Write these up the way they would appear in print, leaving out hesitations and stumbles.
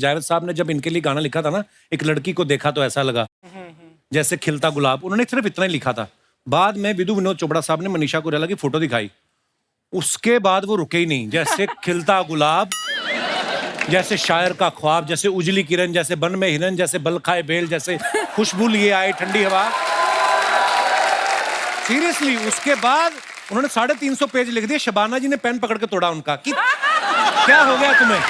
जावेद साहब ने जब इनके लिए गाना लिखा था ना, एक लड़की को देखा तो ऐसा लगा जैसे खिलता गुलाब, उन्होंने सिर्फ इतना ही लिखा था। बाद में विदु विनोद चोपड़ा साहब ने मनीषा कोइराला की फोटो दिखाई, उसके बाद वो रुके ही नहीं। जैसे खिलता गुलाब, जैसे शायर का ख्वाब, जैसे उजली किरण, जैसे बन में हिरन, जैसे बल खाए बेल, जैसे खुशबू लिए आए ठंडी हवा। सीरियसली उसके बाद उन्होंने 350 पेज लिख दिए। शबाना जी ने पेन पकड़ के तोड़ा उनका कि क्या हो गया तुम्हें।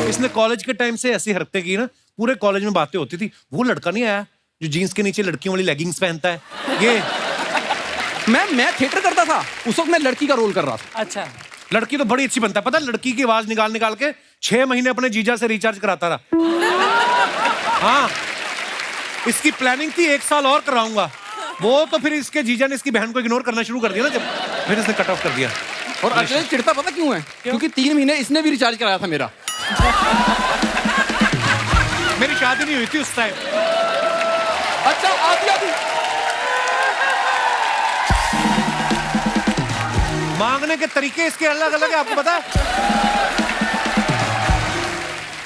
इसने कॉलेज के टाइम से ऐसी हरकतें की ना, पूरे कॉलेज में बातें होती थी। वो लड़का नहीं आया जो जीन्स के नीचे लड़कियों वाली लेगिंग्स पहनता है, ये मैं थिएटर करता था, उस वक्त मैं लड़की का रोल कर रहा था। अच्छा, लड़की तो बड़ी अच्छी बनता है, पता है? लड़की की आवाज निकाल निकाल के 6 महीने अपने जीजा से रिचार्ज कराता रहा। हाँ, इसकी प्लानिंग थी 1 साल और कराऊंगा, वो तो फिर इसके जीजा ने इसकी बहन को इग्नोर करना शुरू कर दिया ना, जब फिर इसने कट ऑफ कर दिया। और अर्चना चिढ़ता पता क्यों है? क्योंकि 3 महीने इसने भी रिचार्ज कराया था मेरा। मेरी शादी नहीं हुई थी उस टाइम। अच्छा, आती मांगने के तरीके इसके अलग अलग है, आपको पता है?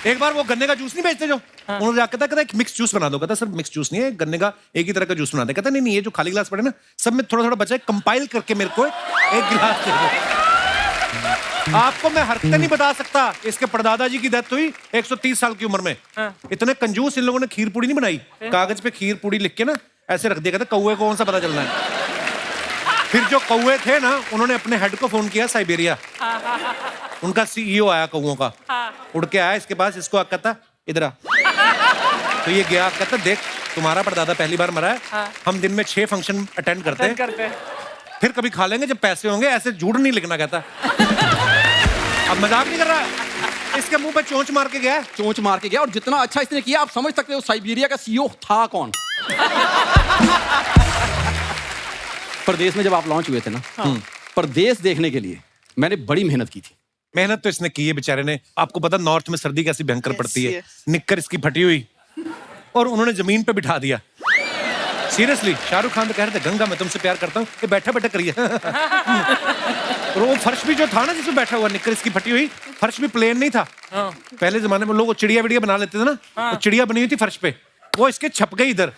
एक बार वो गन्ने का जूस नहीं बेचते जो, उन्होंने जाकर कहता एक मिक्स जूस बना दो। कहता सर मिक्स जूस नहीं है, गन्ने का एक ही तरह का जूस बना दे। कहता नहीं नहीं, ये जो खाली गिलास पड़े ना, सब में थोड़ा थोड़ा बचा है, कंपाइल करके मेरे को एक गिलास दे दो। आपको मैं हरकतें नहीं बता सकता। इसके परदादा जी की डेथ हुई 130 साल की उम्र में। इतने कंजूस इन लोगों ने खीर पूड़ी नहीं बनाई, कागज पे खीर पूड़ी लिख के ना ऐसे रख दिया। कहते कौवे को कौन सा पता चलना है। फिर जो कौवे थे ना, उन्होंने अपने हेड को फोन किया साइबेरिया, उनका सीईओ आया कौवों का, उड़ के आया इसके पास, इसको कहता इधर आ। तो ये गया, कहता देख तुम्हारा परदादा पहली बार मरा है, हम दिन में 6 फंक्शन अटेंड करते हैं, फिर कभी खा लेंगे जब पैसे होंगे, ऐसे झूठ नहीं लिखना। कहता अब मजाक नहीं कर रहा, इसके मुंह पे चोंच मार के गया। चोंच मार के गया, और जितना अच्छा इसने किया आप समझ सकते हो साइबेरिया का सीईओ था कौन। परदेश में जब आप लॉन्च हुए थे ना, परदेश देखने के लिए मैंने बड़ी मेहनत की थी। मेहनत तो इसने की है बेचारे ने। आपको पता नॉर्थ में सर्दी कैसी भयंकर पड़ती है, निक्कर इसकी फटी हुई, और उन्होंने जमीन पे बिठा दिया। सीरियसली शाहरुख खान तो कह रहे थे गंगा मैं तुमसे प्यार करता हूँ, ये बैठा बैठा करिए। और वो फर्श भी जो था ना जिसमें बैठा हुआ, निक्कर इसकी फटी हुई, फर्श भी प्लेन नहीं था। पहले जमाने में लोग चिड़िया विड़िया बना लेते थे ना, तो चिड़िया बनी हुई थी फर्श पे, वो इसके छप गई इधर।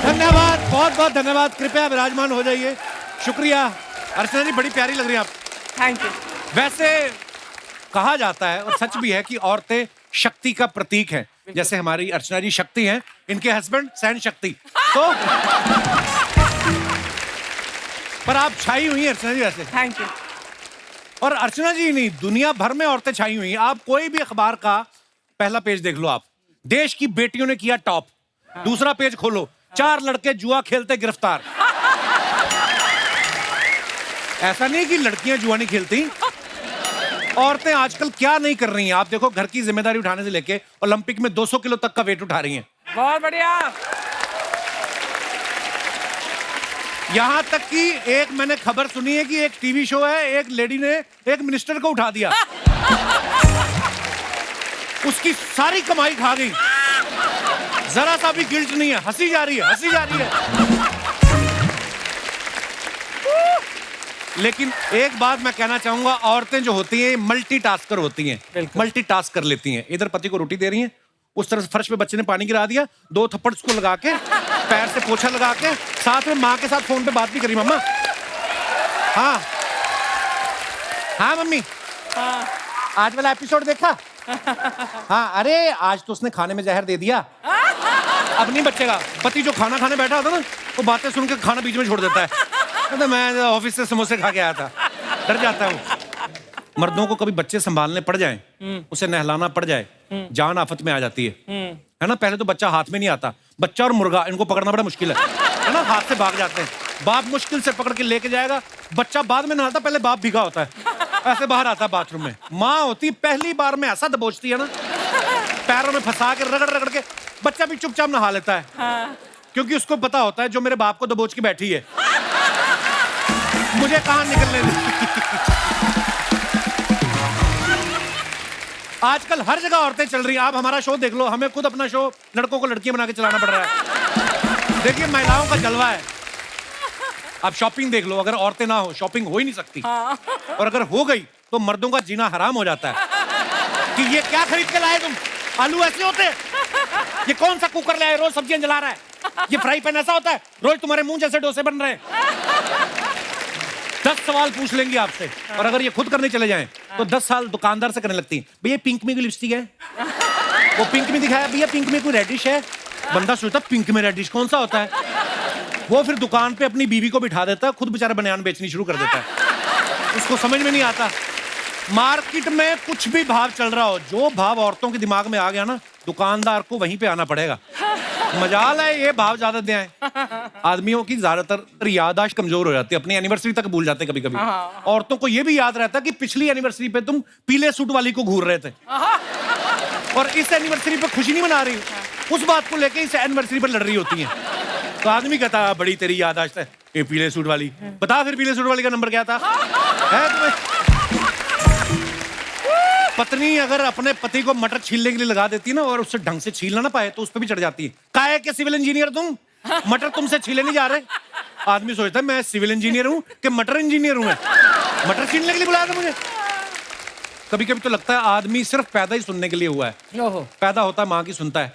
धन्यवाद, बहुत बहुत धन्यवाद। कृपया विराजमान हो जाइए। शुक्रिया। अर्चना जी बड़ी प्यारी लग रही हैं आप। Thank you. वैसे कहा जाता है और सच भी है कि औरतें शक्ति का प्रतीक हैं। जैसे हमारी अर्चना जी शक्ति हैं, इनके हस्बैंड सहन शक्ति। तो पर आप छाई हुई हैं अर्चना जी वैसे। Thank you. और अर्चना जी नहीं, दुनिया भर में औरतें छाई हुई हैं। आप कोई भी अखबार का पहला पेज देख लो, आप देश की बेटियों ने किया टॉप, दूसरा पेज खोलो, 4 लड़के जुआ खेलते गिरफ्तार। ऐसा नहीं कि लड़कियां जुआ नहीं खेलती, औरतें आजकल क्या नहीं कर रही हैं। आप देखो, घर की जिम्मेदारी उठाने से लेके ओलंपिक में 200 किलो तक का वेट उठा रही हैं। बहुत बढ़िया। यहां तक कि एक मैंने खबर सुनी है कि एक टीवी शो है, एक लेडी ने एक मिनिस्टर को उठा दिया। उसकी सारी कमाई खा गई, जरा सा भी गिल्ट नहीं है, हंसी जा रही है, हंसी जा रही है। लेकिन एक बात मैं कहना चाहूंगा, औरतें जो होती हैं मल्टीटास्कर होती हैं, मल्टीटास्क कर लेती हैं। इधर पति को रोटी दे रही हैं, उस तरह से फर्श पे बच्चे ने पानी गिरा दिया, 2 थप्पड़ उसको लगा के, पैर से पोछा लगा के, साथ में माँ के साथ फोन पे बात भी करी। मम्मा, हाँ हाँ मम्मी, आज वाला एपिसोड देखा? हाँ, अरे आज तो उसने खाने में जहर दे दिया, अब नहीं बचेगा। पति जो खाना खाने बैठा होता ना, वो बातें सुन के खाना बीच में छोड़ देता है। तो मैं ऑफिस से समोसे खा के आया था, डर जाता है वो। मर्दों को कभी बच्चे संभालने पड़ जाए, उसे नहलाना पड़ जाए, जान आफत में आ जाती है ना। पहले तो बच्चा हाथ में नहीं आता, बच्चा और मुर्गा इनको पकड़ना बड़ा मुश्किल है ना, हाथ से भाग जाते हैं। बाप मुश्किल से पकड़ के लेके जाएगा, बच्चा बाद में नहाता, पहले बाप भीगा होता है, ऐसे बाहर आता है बाथरूम में। माँ होती पहली बार में ऐसा दबोचती है ना, पैरों में फंसा के रगड़ रगड़ के, बच्चा भी चुपचाप नहा लेता है। क्योंकि उसको पता होता है जो मेरे बाप को दबोच के बैठी है, मुझे कहां निकलने दे। आजकल हर जगह औरतें चल रही हैं। आप हमारा शो देख लो, हमें खुद अपना शो लड़कों को लड़कियां बना के चलाना पड़ रहा है। देखिए महिलाओं का जलवा है। आप शॉपिंग देख लो, अगर औरतें ना हो शॉपिंग हो ही नहीं सकती। और अगर हो गई तो मर्दों का जीना हराम हो जाता है कि ये क्या खरीद के लाए तुम, आलू ऐसे होते हैं, ये कौन सा कुकर लाए, रोज सब्जियां जला रहा है, ये फ्राई पैन ऐसा होता है, रोज तुम्हारे मुंह जैसे डोसे बन रहे हैं। 10 सवाल पूछ लेंगी आपसे। और अगर ये खुद करने चले जाएं तो 10 साल दुकानदार से करने लगती हैं। भैया पिंक में कोई लिपस्टिक है, वो पिंक में दिखाया, भैया पिंक में कोई रेडिश है। बंदा सोचता पिंक में रेडिश कौन सा होता है। वो फिर दुकान पे अपनी बीवी को बिठा देता है, खुद बेचारा बनियान बेचनी शुरू कर देता है। उसको समझ में नहीं आता। मार्केट में कुछ भी भाव चल रहा हो, जो भाव औरतों के दिमाग में आ गया ना, दुकानदार को वहीं पे आना पड़ेगा। मजाल है ये भाव ज्यादा दे आए। आदमियों की ज्यादातर याददाश्त कमजोर हो जाती है, अपनी एनिवर्सरी तक भूल जाते कभी कभी। औरतों को ये भी याद रहता है कि पिछली एनिवर्सरी पे तुम पीले सूट वाली को घूर रहे थे और इस एनिवर्सरी पे खुशी नहीं मना रही, उस बात को लेके इस एनिवर्सरी पर लड़ रही होती है। तो आदमी कहता बड़ी तेरी याददाश्त है, ये पीले सूट वाली, बता फिर पीले सूट वाली का नंबर क्या था। है तुम्हें पत्नी अगर अपने पति को मटर छीलने के लिए लगा देती है ना और उससे ढंग से छीलना ना पाए तो उस पर भी चढ़ जाती है। काहे के सिविल इंजीनियर तुम, मटर तुमसे छीले नहीं जा रहे। आदमी सोचता है मैं सिविल इंजीनियर हूं कि मटर इंजीनियर हूं, मैं मटर छीलने के लिए बुलाया था मुझे। कभी कभी तो लगता है आदमी सिर्फ पैदा ही सुनने के लिए हुआ है। पैदा होता है माँ की सुनता है,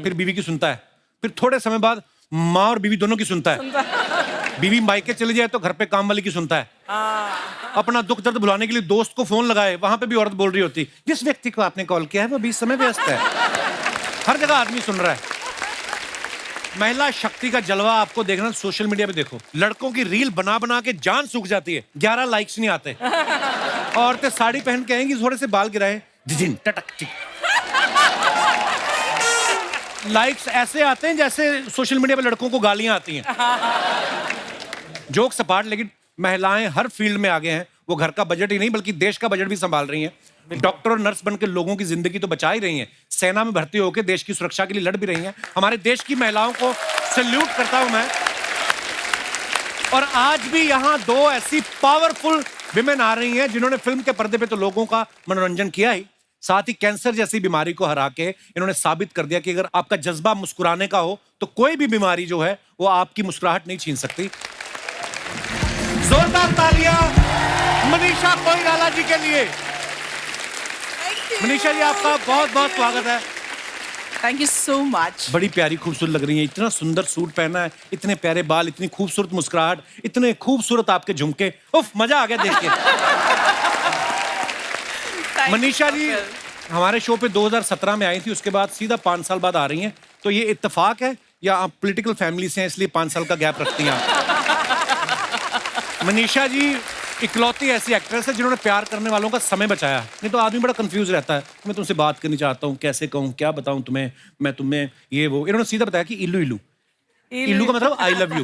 फिर बीवी की सुनता है, फिर थोड़े समय बाद माँ और बीवी दोनों की सुनता है। बीवी मायके चली जाए तो घर पे काम वाली की सुनता है। अपना दुख दर्द भुलाने के लिए दोस्त को फोन लगाए, वहां पे भी औरत बोल रही होती जिस व्यक्ति को आपने कॉल किया है वो 20 समय व्यस्त है। हर जगह आदमी सुन रहा है। महिला शक्ति का जलवा आपको देखना सोशल मीडिया पे देखो। लड़कों की रील बना बना के जान सूख जाती है, 11 लाइक्स नहीं आते। औरतें साड़ी पहन के आएंगी, थोड़े से बाल गिराए, जिजिन टटक टिक। लाइक्स ऐसे आते हैं जैसे सोशल मीडिया पे लड़कों को गालियां आती हैं। जोक सपाट, लेकिन महिलाएं हर फील्ड में आगे हैं। वो घर का बजट ही नहीं बल्कि देश का बजट भी संभाल रही हैं। डॉक्टर और नर्स बनकर लोगों की जिंदगी तो बचा ही रही हैं, सेना में भर्ती होकर देश की सुरक्षा के लिए लड़ भी रही हैं। हमारे देश की महिलाओं को सैल्यूट करता हूं मैं। और आज भी यहाँ 2 ऐसी पावरफुल विमेन आ रही हैं जिन्होंने फिल्म के पर्दे पे तो लोगों का मनोरंजन किया ही, साथ ही कैंसर जैसी बीमारी को हरा के इन्होंने साबित कर दिया कि अगर आपका जज्बा मुस्कुराने का हो तो कोई भी बीमारी जो है वो आपकी मुस्कुराहट नहीं छीन सकती। जोरदार तालियां मनीषा कोइराला जी के लिए। मनीषा जी आपका बहुत बहुत स्वागत है। Thank you so much. बड़ी प्यारी खूबसूरत लग रही है, इतना सुंदर सूट पहना है, इतने प्यारे बाल, इतनी खूबसूरत मुस्कुराहट, इतने खूबसूरत आपके झुमके, उफ मजा आ गया देख के। मनीषा जी हमारे शो पे 2017 में आई थी, उसके बाद सीधा 5 साल बाद आ रही हैं। तो ये इत्तेफाक है या आप पॉलिटिकल फैमिली से हैं इसलिए 5 साल का गैप रखती हैं आप? मनीषा जी इकलौती ऐसी एक्ट्रेस है जिन्होंने प्यार करने वालों का समय बचाया। नहीं तो आदमी बड़ा कंफ्यूज रहता है, मैं तुमसे बात करनी चाहता हूँ, कैसे कहूँ, क्या बताऊँ तुम्हें, मैं तुम्हें ये वो। इन्होंने सीधा बताया कि इल्लू इल्लू। इल्लू का मतलब आई लव यू।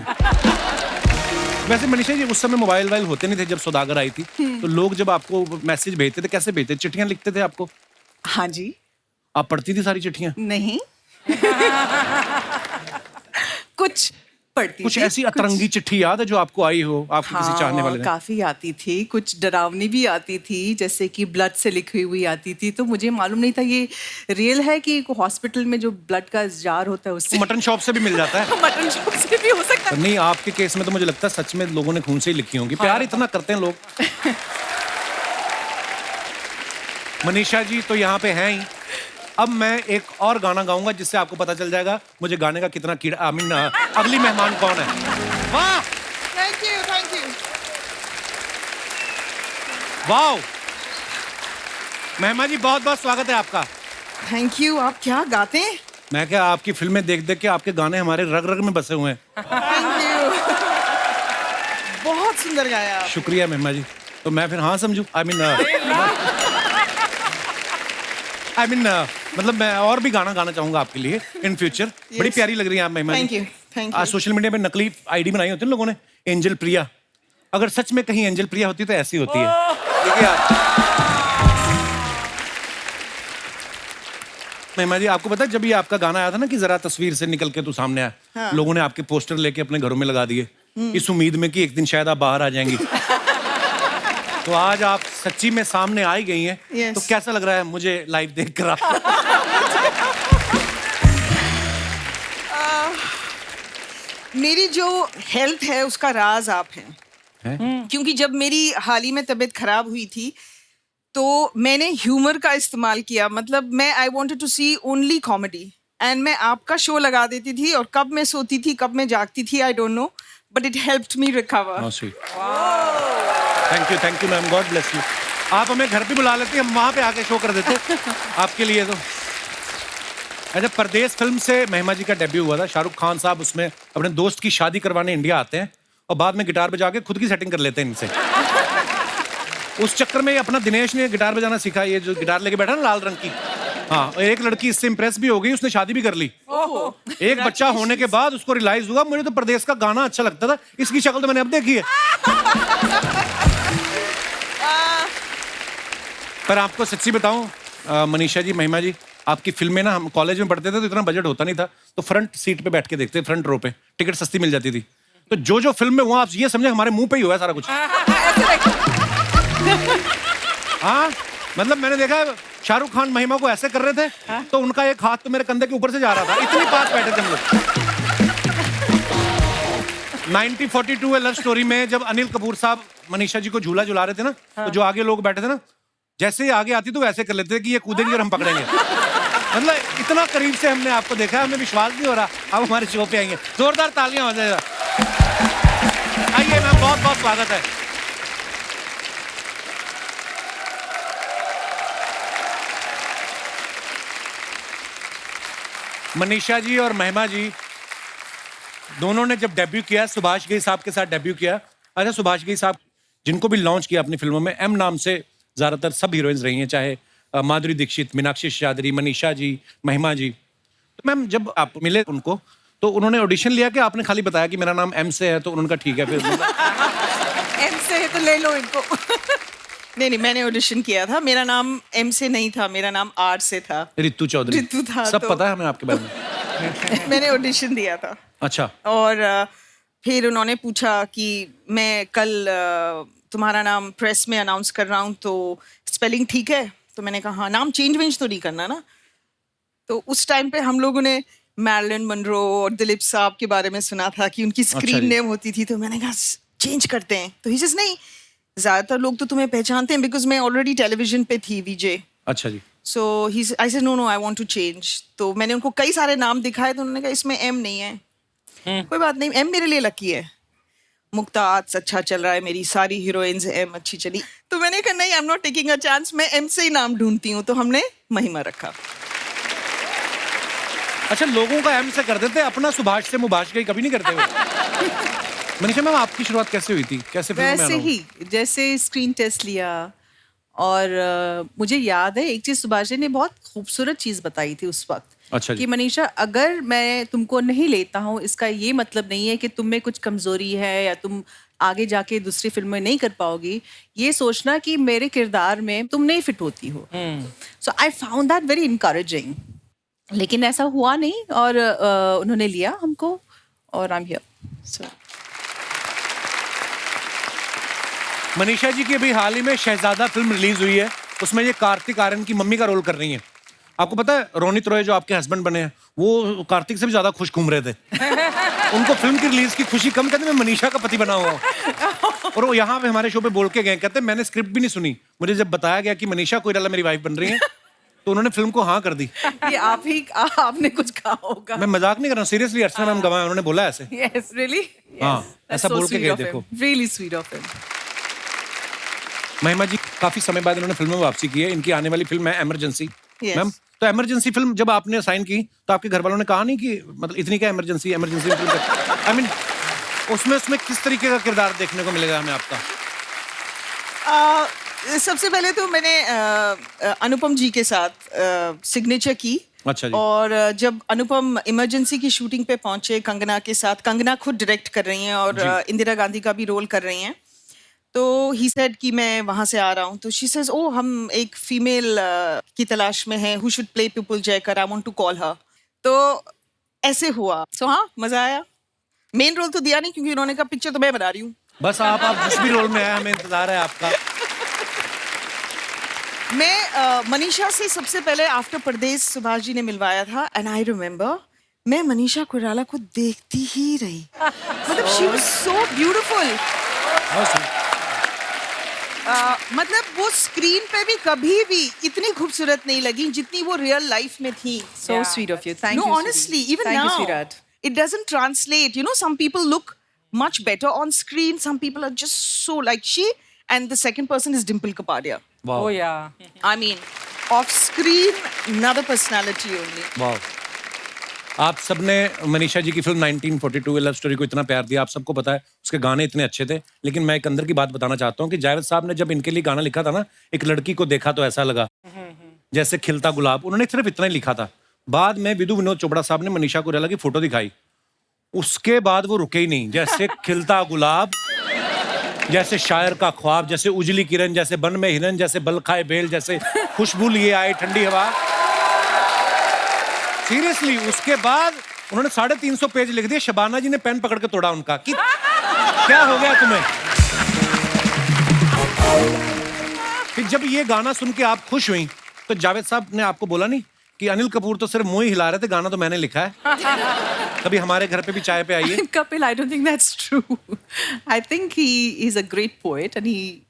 वैसे मनीषा जी उस समय मोबाइल वाइल होते नहीं थे जब सौदागर आई थी, तो लोग जब आपको मैसेज भेजते थे कैसे भेजते? चिट्ठियां लिखते थे आपको? हाँ जी। आप पढ़ती थी सारी चिट्ठियां? नहीं। कुछ पढ़ती कुछ थी, ऐसी अतरंगी चिट्ठी याद है जो आपको आई हो आपके किसी चाहने वाले ने? काफी आती थी, कुछ डरावनी भी आती थी, जैसे कि ब्लड से लिखी हुई आती थी। तो मुझे मालूम नहीं था ये रियल है कि हॉस्पिटल में जो ब्लड का जार होता है उससे। मटन शॉप से भी मिल जाता है। मटन शॉप से भी हो सकता है। नहीं आपके केस में तो मुझे लगता है सच में लोगों ने खून से ही लिखी होंगी। प्यार इतना करते हैं लोग। मनीषा जी तो यहाँ पे हैं ही। अब मैं एक और गाना गाऊंगा जिससे आपको पता चल जाएगा मुझे गाने का कितना कीड़ा। आई मीन अगली मेहमान कौन है। वाह, थैंक यू, थैंक यू। वाह महिमा जी बहुत बहुत स्वागत है आपका। Thank you. आप क्या गाते हैं? मैं क्या आपकी फिल्में देख देख के आपके गाने हमारे रग रग में बसे हुए हैं। Thank you. बहुत सुंदर गाया आप। शुक्रिया महिमा जी। तो मैं फिर हाँ समझू? आई मीन मतलब मैं और भी गाना गाना चाहूंगा आपके लिए इन फ्यूचर। बड़ी प्यारी लग रही है आप Mahima ji. Thank you, thank you. आज सोशल मीडिया पे नकली आईडी बनाई होती है लोगों ने, एंजल प्रिया। अगर सच में कहीं एंजल प्रिया होती तो ऐसी होती है। देखिए आप महिमा जी, आपको पता है जब ये आपका गाना आया था ना कि जरा तस्वीर से निकल के तू सामने आया, हाँ। लोगों ने आपके पोस्टर लेके अपने घरों में लगा दिए इस उम्मीद में कि एक दिन शायद आप बाहर आ जाएंगी। तो आज आप सच्ची में सामने आ ही गई हैं। Yes. तो कैसा लग रहा है मुझे लाइव देख कर? मेरी जो हेल्थ है उसका राज आप हैं। क्योंकि जब मेरी हाल ही में तबीयत खराब हुई थी तो मैंने ह्यूमर का इस्तेमाल किया। मतलब मैं I wanted to see only comedy and मैं आपका शो लगा देती थी और कब मैं सोती थी कब मैं जागती थी I don't know but it helped me recover. Thank you ma'am, God bless you. आप हमें घर पे बुला लेती, हम वहाँ पे आके शो कर देते आपके लिए। तो अच्छा, परदेस फिल्म से महिमा जी का डेब्यू हुआ था। शाहरुख खान साहब उसमें अपने दोस्त की शादी करवाने इंडिया आते हैं और बाद में गिटार बजा के खुद की सेटिंग कर लेते हैं इनसे। उस चक्कर में अपना दिनेश ने गिटार बजाना सीखा, ये जो गिटार लेके बैठा ना लाल रंग की। हाँ, और एक लड़की इससे इंप्रेस भी हो गई, उसने शादी भी कर ली। एक बच्चा होने के बाद उसको रियलाइज हुआ मुझे तो परदेस का गाना अच्छा लगता था, इसकी शक्ल तो मैंने अब देखी है। पर आपको सच्ची बताऊं मनीषा जी, महिमा जी, आपकी फिल्में ना हम कॉलेज में पढ़ते थे तो इतना बजट होता नहीं था, तो फ्रंट सीट पे बैठ के देखते, फ्रंट रो पे, टिकट सस्ती मिल जाती थी। तो जो फिल्म में हुआ आप ये समझे हमारे मुंह पे ही हुआ है सारा कुछ। हाँ, मतलब मैंने देखा है शाहरुख खान महिमा को ऐसे कर रहे थे तो उनका एक हाथ तो मेरे कंधे के ऊपर से जा रहा था, इतनी पास बैठे थे हम लोग। 1942 लव स्टोरी में जब अनिल कपूर साहब मनीषा जी को झूला झुला रहे थे ना, तो जो आगे लोग बैठे थे ना, जैसे ही आगे आती तो वैसे कर लेते थे कि ये कूदेंगे और हम पकड़ेंगे। मतलब इतना करीब से हमने आपको देखा है, हमें विश्वास नहीं हो रहा आप हमारे शो पे आएंगे। जोरदार तालियां हो जाएगा। आइए मैम, बहुत बहुत स्वागत है। मनीषा जी और महिमा जी दोनों ने जब डेब्यू किया, सुभाष घई साहब के साथ डेब्यू किया। अच्छा, सुभाष घई साहब जिनको भी लॉन्च किया अपनी फिल्मों में, एम नाम से ज्यादातर सब हीरोइंस रही हैं, चाहे माधुरी दीक्षित, मीनाक्षी शेषाद्री, मनीषा जी, महिमा जी। तो मैम जब आप मिले उनको तो उन्होंने ऑडिशन लिया कि आपने खाली बताया कि मेरा नाम एम से है, तो उन्होंने कहा ठीक है फिर? एम से है तो ले लो इनको। नहीं, मैंने ऑडिशन किया था। मेरा नाम एम से नहीं था, मेरा नाम आर से था। रितु चौधरी। रितु था। सब तो पता है हमें आपके बारे में। मैंने ऑडिशन दिया था। अच्छा। और फिर उन्होंने पूछा कि मैं कल तुम्हारा नाम प्रेस में अनाउंस कर रहा हूँ तो स्पेलिंग ठीक है? तो मैंने कहा हाँ, नाम चेंज वेंज तो नहीं करना ना। तो उस टाइम पे हम लोगों ने मैरिलन मनरो और दिलीप साहब के बारे में सुना था कि उनकी स्क्रीन नेम होती थी, तो मैंने कहा चेंज करते हैं। तो ही सेज नहीं, ज्यादातर लोग तो तुम्हें पहचानते हैं बिकॉज मैं ऑलरेडी टेलीविजन पे थी, वीजे। अच्छा जी। So I said no I want to change. तो मैंने उनको कई सारे नाम दिखाए तो उन्होंने कहा इसमें एम नहीं है। कोई बात नहीं, एम मेरे लिए लकी है। मुक्ताज अच्छा चल रहा है, मेरी सारी हीरोइंस एम अच्छी चली। तो मैंने कहा नहीं, I am not taking a chance, मैं एम से ही नाम ढूंढती हूँ। तो हमने महिमा रखा। अच्छा, लोगों का एम से कर देते, अपना सुभाष से मुभाष गई कभी नहीं करते हुए। मनीषा मैम, आपकी शुरुआत कैसे हुई थी, कैसे फिल्म में वैसे आना हुआ? ही जैसे स्क्रीन टेस्ट लिया और मुझे याद है एक चीज सुभाष ने बहुत खूबसूरत चीज बताई थी उस वक्त। अच्छा जी। कि मनीषा, अगर मैं तुमको नहीं लेता हूँ इसका ये मतलब नहीं है कि तुम में कुछ कमजोरी है या तुम आगे जाके दूसरी फिल्म में नहीं कर पाओगी। ये सोचना कि मेरे किरदार में तुम नहीं फिट होती हो। So I found that very encouraging. लेकिन ऐसा हुआ नहीं और उन्होंने लिया हमको और I am here. So Manisha ji की अभी हाल ही में शहजादा फिल्म रिलीज हुई है, उसमें ये कार्तिक आर्यन की मम्मी का रोल कर रही हैं। आपको पता है रोनित रॉय जो आपके हस्बैंड बने हैं, वो कार्तिक से भी ज्यादा खुश घूम रहे थे। उनको फिल्म की रिलीज की खुशी कम, कहते मैं मनीषा का पति बना हुआ हूं। और वो यहाँ पे हमारे शो पे बोल के गए, कहते मैंने स्क्रिप्ट भी नहीं सुनी, मुझे जब बताया गया कि मनीषा कोइराला मेरी वाइफ बन रही है तो उन्होंने फिल्म को हाँ कर दी। ये आपने कुछ कहा होगा। मैं मजाक नहीं कर रहा, सीरियसली। अर्चना मैम गवाह, उन्होंने बोला ऐसे। Yes, really? हाँ, That's ऐसा so बोल के sweet गए, of him. देखो। Really sweet of him. महिमा जी काफी समय बाद इन्होंने फिल्म में वापसी की है, इनकी आने वाली फिल्म है इमरजेंसी। Yes. मैम, तो इमरजेंसी फिल्म जब आपने साइन की तो आपके घर वालों ने कहा नहीं कि मतलब इतनी क्या इमरजेंसी फिल्म? आई मीन उसमें किस तरीके का किरदार देखने को मिलेगा हमें आपका? सबसे पहले तो मैंने अनुपम जी के साथ सिग्नेचर की। अच्छा जी। और जब अनुपम इमरजेंसी की शूटिंग पे पहुंचे कंगना के साथ, कंगना खुद डायरेक्ट कर रही हैं और इंदिरा गांधी का भी रोल कर रही हैं, तो ही सेड कि मैं वहां से आ रहा हूं। तो शी सेज ओ हम एक फीमेल की तलाश में हैं, who should play Pupul Jayakar, I want to call her. तो ऐसे हुआ। सो हाँ, मजा आया। मेन रोल तो दिया नहीं क्योंकि उन्होंने कहा पिक्चर तो मैं बना रही हूँ। बस आप जिस भी रोल में आए, हमें इंतजार है आपका। मैं मनीषा से सबसे पहले आफ्टर परदेस सुभाष जी ने मिलवाया था एंड आई रिमेम्बर मैं मनीषा कोइराला को देखती ही रही मतलब शी वाज सो ब्यूटीफुल मतलब वो स्क्रीन पे भी कभी भी इतनी खूबसूरत नहीं लगी जितनी वो रियल लाइफ में थी So sweet of you. Thank no you. honestly Sweetie. even Thank now you, sweetheart. it doesn't translate you know some people look much better on screen some people are just so like she and the second person is Dimple Kapadia Oh yeah. I mean off screen another personality only वाह। आप सबने मनीषा जी की film 1942 love story को इतना प्यार दिया, आप सबको पता है उसके गाने इतने अच्छे थे। लेकिन मैं एक अंदर की बात बताना चाहता हूँ कि जावेद साहब ने जब इनके लिए गाना लिखा था ना, एक लड़की को देखा तो ऐसा लगा जैसे खिलता गुलाब, उन्होंने सिर्फ इतना ही लिखा था। बाद में विदु विनोद चोपड़ा साहब ने मनीषा कोइराला की फोटो दिखाई, उसके बाद वो रुके ही नहीं। जैसे खिलता गुलाब, जैसे शायर का ख्वाब, जैसे उजली किरण, जैसे बन में हिरन, जैसे बल खाए बेल, जैसे खुशबू लिए आए ठंडी हवा। सीरियसली उसके बाद उन्होंने 350 पेज लिख दिए। शबाना जी ने पेन पकड़ के तोड़ा उनका कि क्या हो गया तुम्हें। फिर जब ये गाना सुन के आप खुश हुई तो जावेद साहब ने आपको बोला नहीं कि अनिल कपूर तो सिर्फ मुंह ही हिला रहे थे, गाना तो मैंने लिखा है, कभी हमारे घर पे भी चाय पे आइए। Kapil, I don't think that's true. I think he is a great poet, and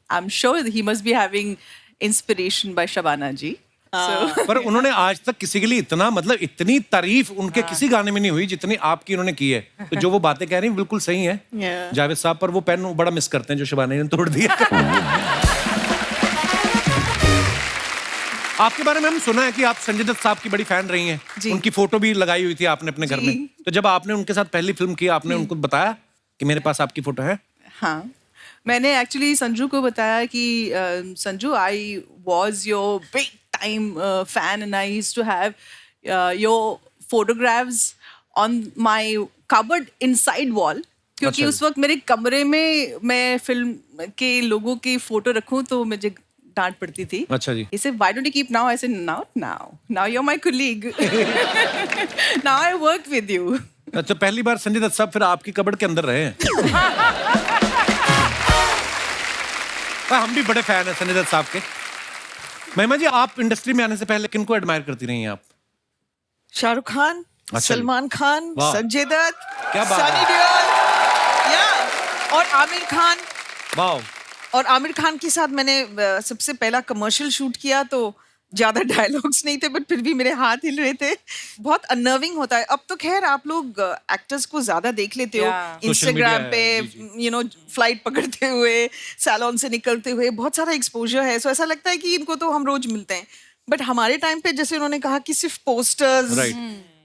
I'm sure that he must be having inspiration by Shabana ji. So, पर उन्होंने आज तक किसी के लिए इतना मतलब इतनी तारीफ उनके किसी गाने में नहीं हुई जितनी आपकी उन्होंने की है। तो जो वो बातें कह रही हैं बिल्कुल सही है Yeah. जावेद साहब, पर वो पेन बड़ा मिस करते हैं जो शबाना ने तोड़ दिया। आपके बारे में हम सुना है कि आप संजय दत्त साहब की बड़ी फैन रही हैं, उनकी फोटो भी लगाई हुई थी आपने अपने घर में। तो जब आपने उनके साथ पहली फिल्म की, आपने उनको बताया कि मेरे पास आपकी फोटो है? हाँ, मैंने एक्चुअली संजू को बताया कि Sanju, I was your big time fan and I used to have your photographs on my cupboard inside wall, क्योंकि अच्छा। उस वक्त मेरे कमरे में मैं फिल्म के लोगों की फोटो रखूं तो मुझे डांट पड़ती थी। अच्छा जी। He said, why don't you keep now? I said, not now. Now you're my colleague. Now I work with you. अच्छा, पहली बार संजय दत्त साहब फिर आपकी कबर्ड के अंदर रहे हैं। हम भी बड़े फैन हैं संजय दत्त साहब के। महिमा जी, आप इंडस्ट्री में आने से पहले किनको एडमायर करती रही हैं आप? शाहरुख खान, अच्छा। सलमान खान, वाह। संजय दत्त, क्या बात सनी है। देओल, या और आमिर खान। वाह। और आमिर खान के साथ मैंने सबसे पहला कमर्शियल शूट किया तो ज्यादा डायलॉग्स नहीं थे बट फिर भी मेरे हाथ हिल रहे थे। बहुत अनर्विंग होता है। अब तो खैर आप लोग एक्टर्स को ज्यादा देख लेते हो Yeah. इंस्टाग्राम पे, जी, यू नो, फ्लाइट पकड़ते हुए, सैलून से निकलते हुए, बहुत सारा एक्सपोजर है। सो ऐसा लगता है कि इनको तो हम रोज मिलते हैं, बट हमारे टाइम पे जैसे उन्होंने कहा कि सिर्फ पोस्टर्स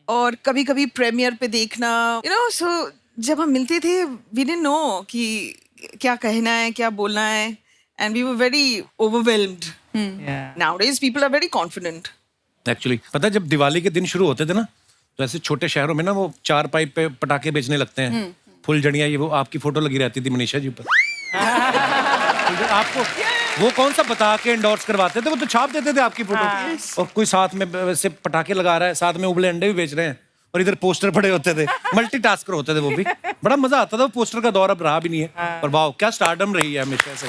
और कभी कभी प्रीमियर पे देखना, यू नो। सो जब हम मिलते थे वी डिडंट नो कि क्या कहना है, क्या बोलना है, and we were very overwhelmed. Yeah. Nowadays people are very confident. Actually पता है, जब दिवाली के दिन शुरू होते थे ना, तो ऐसे छोटे शहरों में ना वो 4 पाइप पे पटाखे बेचने लगते हैं, फुलझड़ियाँ, ये वो आपकी फोटो लगी रहती थी मनीषा जी पर। आपको वो कौन सा बता के एंडोर्स करवाते थे, वो तो छाप देते थे आपकी फोटो। और कोई साथ में वैसे पटाखे लगा रहा है, साथ में उबले अंडे भी बेच रहे हैं, और इधर पोस्टर पड़े होते थे। मल्टीटास्कर होते थे वो भी, बड़ा मजा आता था। वो पोस्टर का दौर अब रहा भी नहीं है। और वाह, क्या स्टारडम रही है हमेशा से।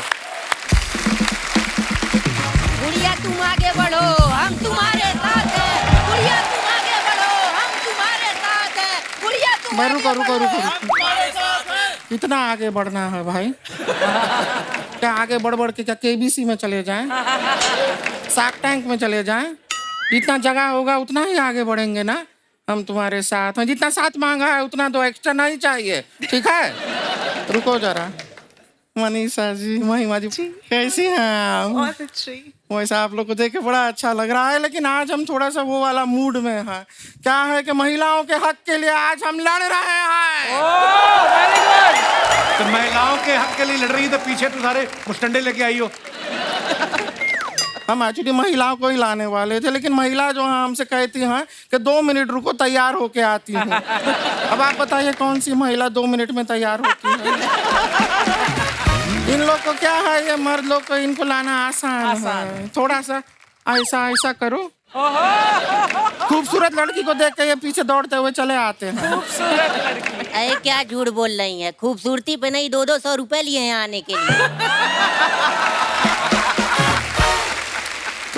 गुड़िया तुम आगे बढ़ो, हम तुम्हारे साथ हैं। गुड़िया तुम आगे बढ़ो, हम तुम्हारे साथ हैं। गुड़िया तुम आगे रुको रुको बढ़ो, रुको हम तुम्हारे साथ हैं। इतना आगे बढ़ना है भाई? क्या आगे बढ़ बढ़ के क्या केबीसी में चले जाएं, शार्क टैंक में चले जाएं? जितना जगह होगा उतना ही आगे बढ़ेंगे ना। हम तुम्हारे साथ हैं, जितना साथ मांगा है उतना तो एक्स्ट्रा नहीं चाहिए, ठीक है? रुको जरा। मनीषा जी, महिमा जी, कैसी हैं आप? बहुत अच्छी। वैसा आप लोग को देख के बड़ा अच्छा लग रहा है, लेकिन आज हम थोड़ा सा वो वाला मूड में हैं। क्या है कि महिलाओं के हक के लिए आज हम लड़ रहे हैं। तो महिलाओं के हक के लिए लड़ रही है, तो पीछे तो सारे मुस्टंडे लेके आई हो। हम एक्चुअली महिलाओं को ही लाने वाले थे, लेकिन महिला जो है हमसे कहती हैं कि 2 मिनट रुको, तैयार होके आती हूँ। अब आप बताइए कौन सी महिला 2 मिनट में तैयार होती है? इन लोग को क्या है, ये मर्द लोग को इनको लाना आसान है। थोड़ा सा ऐसा ऐसा करो, खूबसूरत लड़की को देख के ये पीछे दौड़ते हुए चले आते हैं। अरे क्या झूठ बोल रही है, खूबसूरती पे नहीं 200-200 रुपए लिए हैं आने के लिए।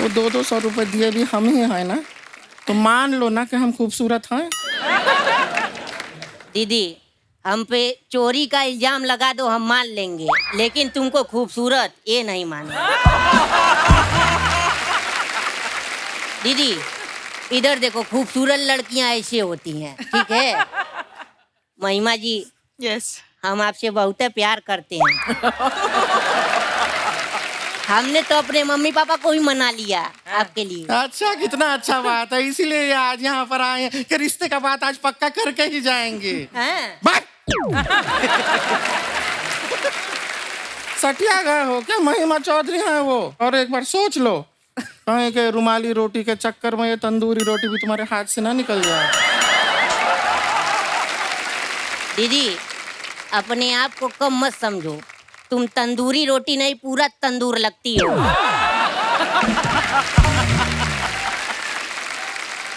वो 200 रुपए दिए भी हम ही हैं ना, तो मान लो ना कि हम खूबसूरत हैं। दीदी हम पे चोरी का इल्जाम लगा दो हम मान लेंगे, लेकिन तुमको खूबसूरत ये नहीं मानेंगे। दीदी इधर देखो, खूबसूरत लड़कियां ऐसे होती हैं, ठीक है। महिमा जी यस हम आपसे बहुत प्यार करते हैं। हमने तो अपने मम्मी पापा को ही मना लिया आपके लिए। अच्छा, कितना अच्छा बात है, इसीलिए आज यहाँ पर आए हैं कि रिश्ते का बात आज पक्का करके ही जाएंगे। हाँ। बात सटिया गए हो क्या? महिमा चौधरी हैं वो। और एक बार सोच लो, कहीं के रुमाली रोटी के चक्कर में ये तंदूरी रोटी भी तुम्हारे हाथ से ना निकल जाए। दीदी अपने आप को कम मत समझो, तुम तंदूरी रोटी नहीं पूरा तंदूर लगती हो।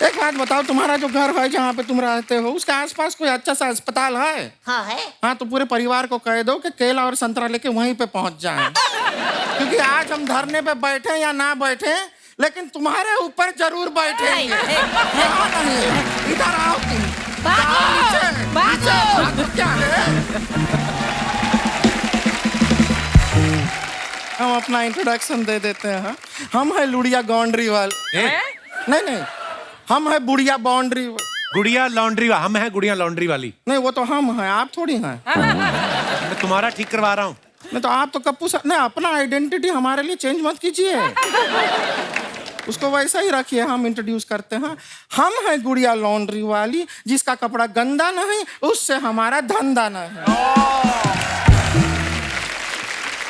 एक बात बताओ, तुम्हारा जो घर है जहाँ पे तुम रहते हो उसके आसपास कोई अच्छा सा अस्पताल है? हाँ है। हाँ, तो पूरे परिवार को कह दो कि केला और संतरा लेके वहीं पे पहुंच जाएं। क्योंकि आज हम धरने पे बैठे या ना बैठे, लेकिन तुम्हारे ऊपर जरूर बैठेंगे। यहाँ नहीं, इधर आओ तुम। भागो, नीचे, भागो। नीचे, भागो, क्या है? हम अपना इंट्रोडक्शन दे देते हैं। हम है लुड़िया बाउंड्री वाले। नहीं, हम है बुढ़िया बाउंड्री। गुड़िया लॉन्ड्री, हम हैं गुड़िया लॉन्ड्री वाली। नहीं, वो तो हम हैं, आप थोड़ी हैं। मैं तुम्हारा ठीक करवा रहा हूँ। नहीं तो आप तो कप्पू सा नहीं, अपना आइडेंटिटी हमारे लिए चेंज मत कीजिए। उसको वैसा ही रखिए। हम इंट्रोड्यूस करते हैं, हम हैं गुड़िया लॉन्ड्री वाली, जिसका कपड़ा गंदा नहीं, उससे हमारा धंधा नहीं।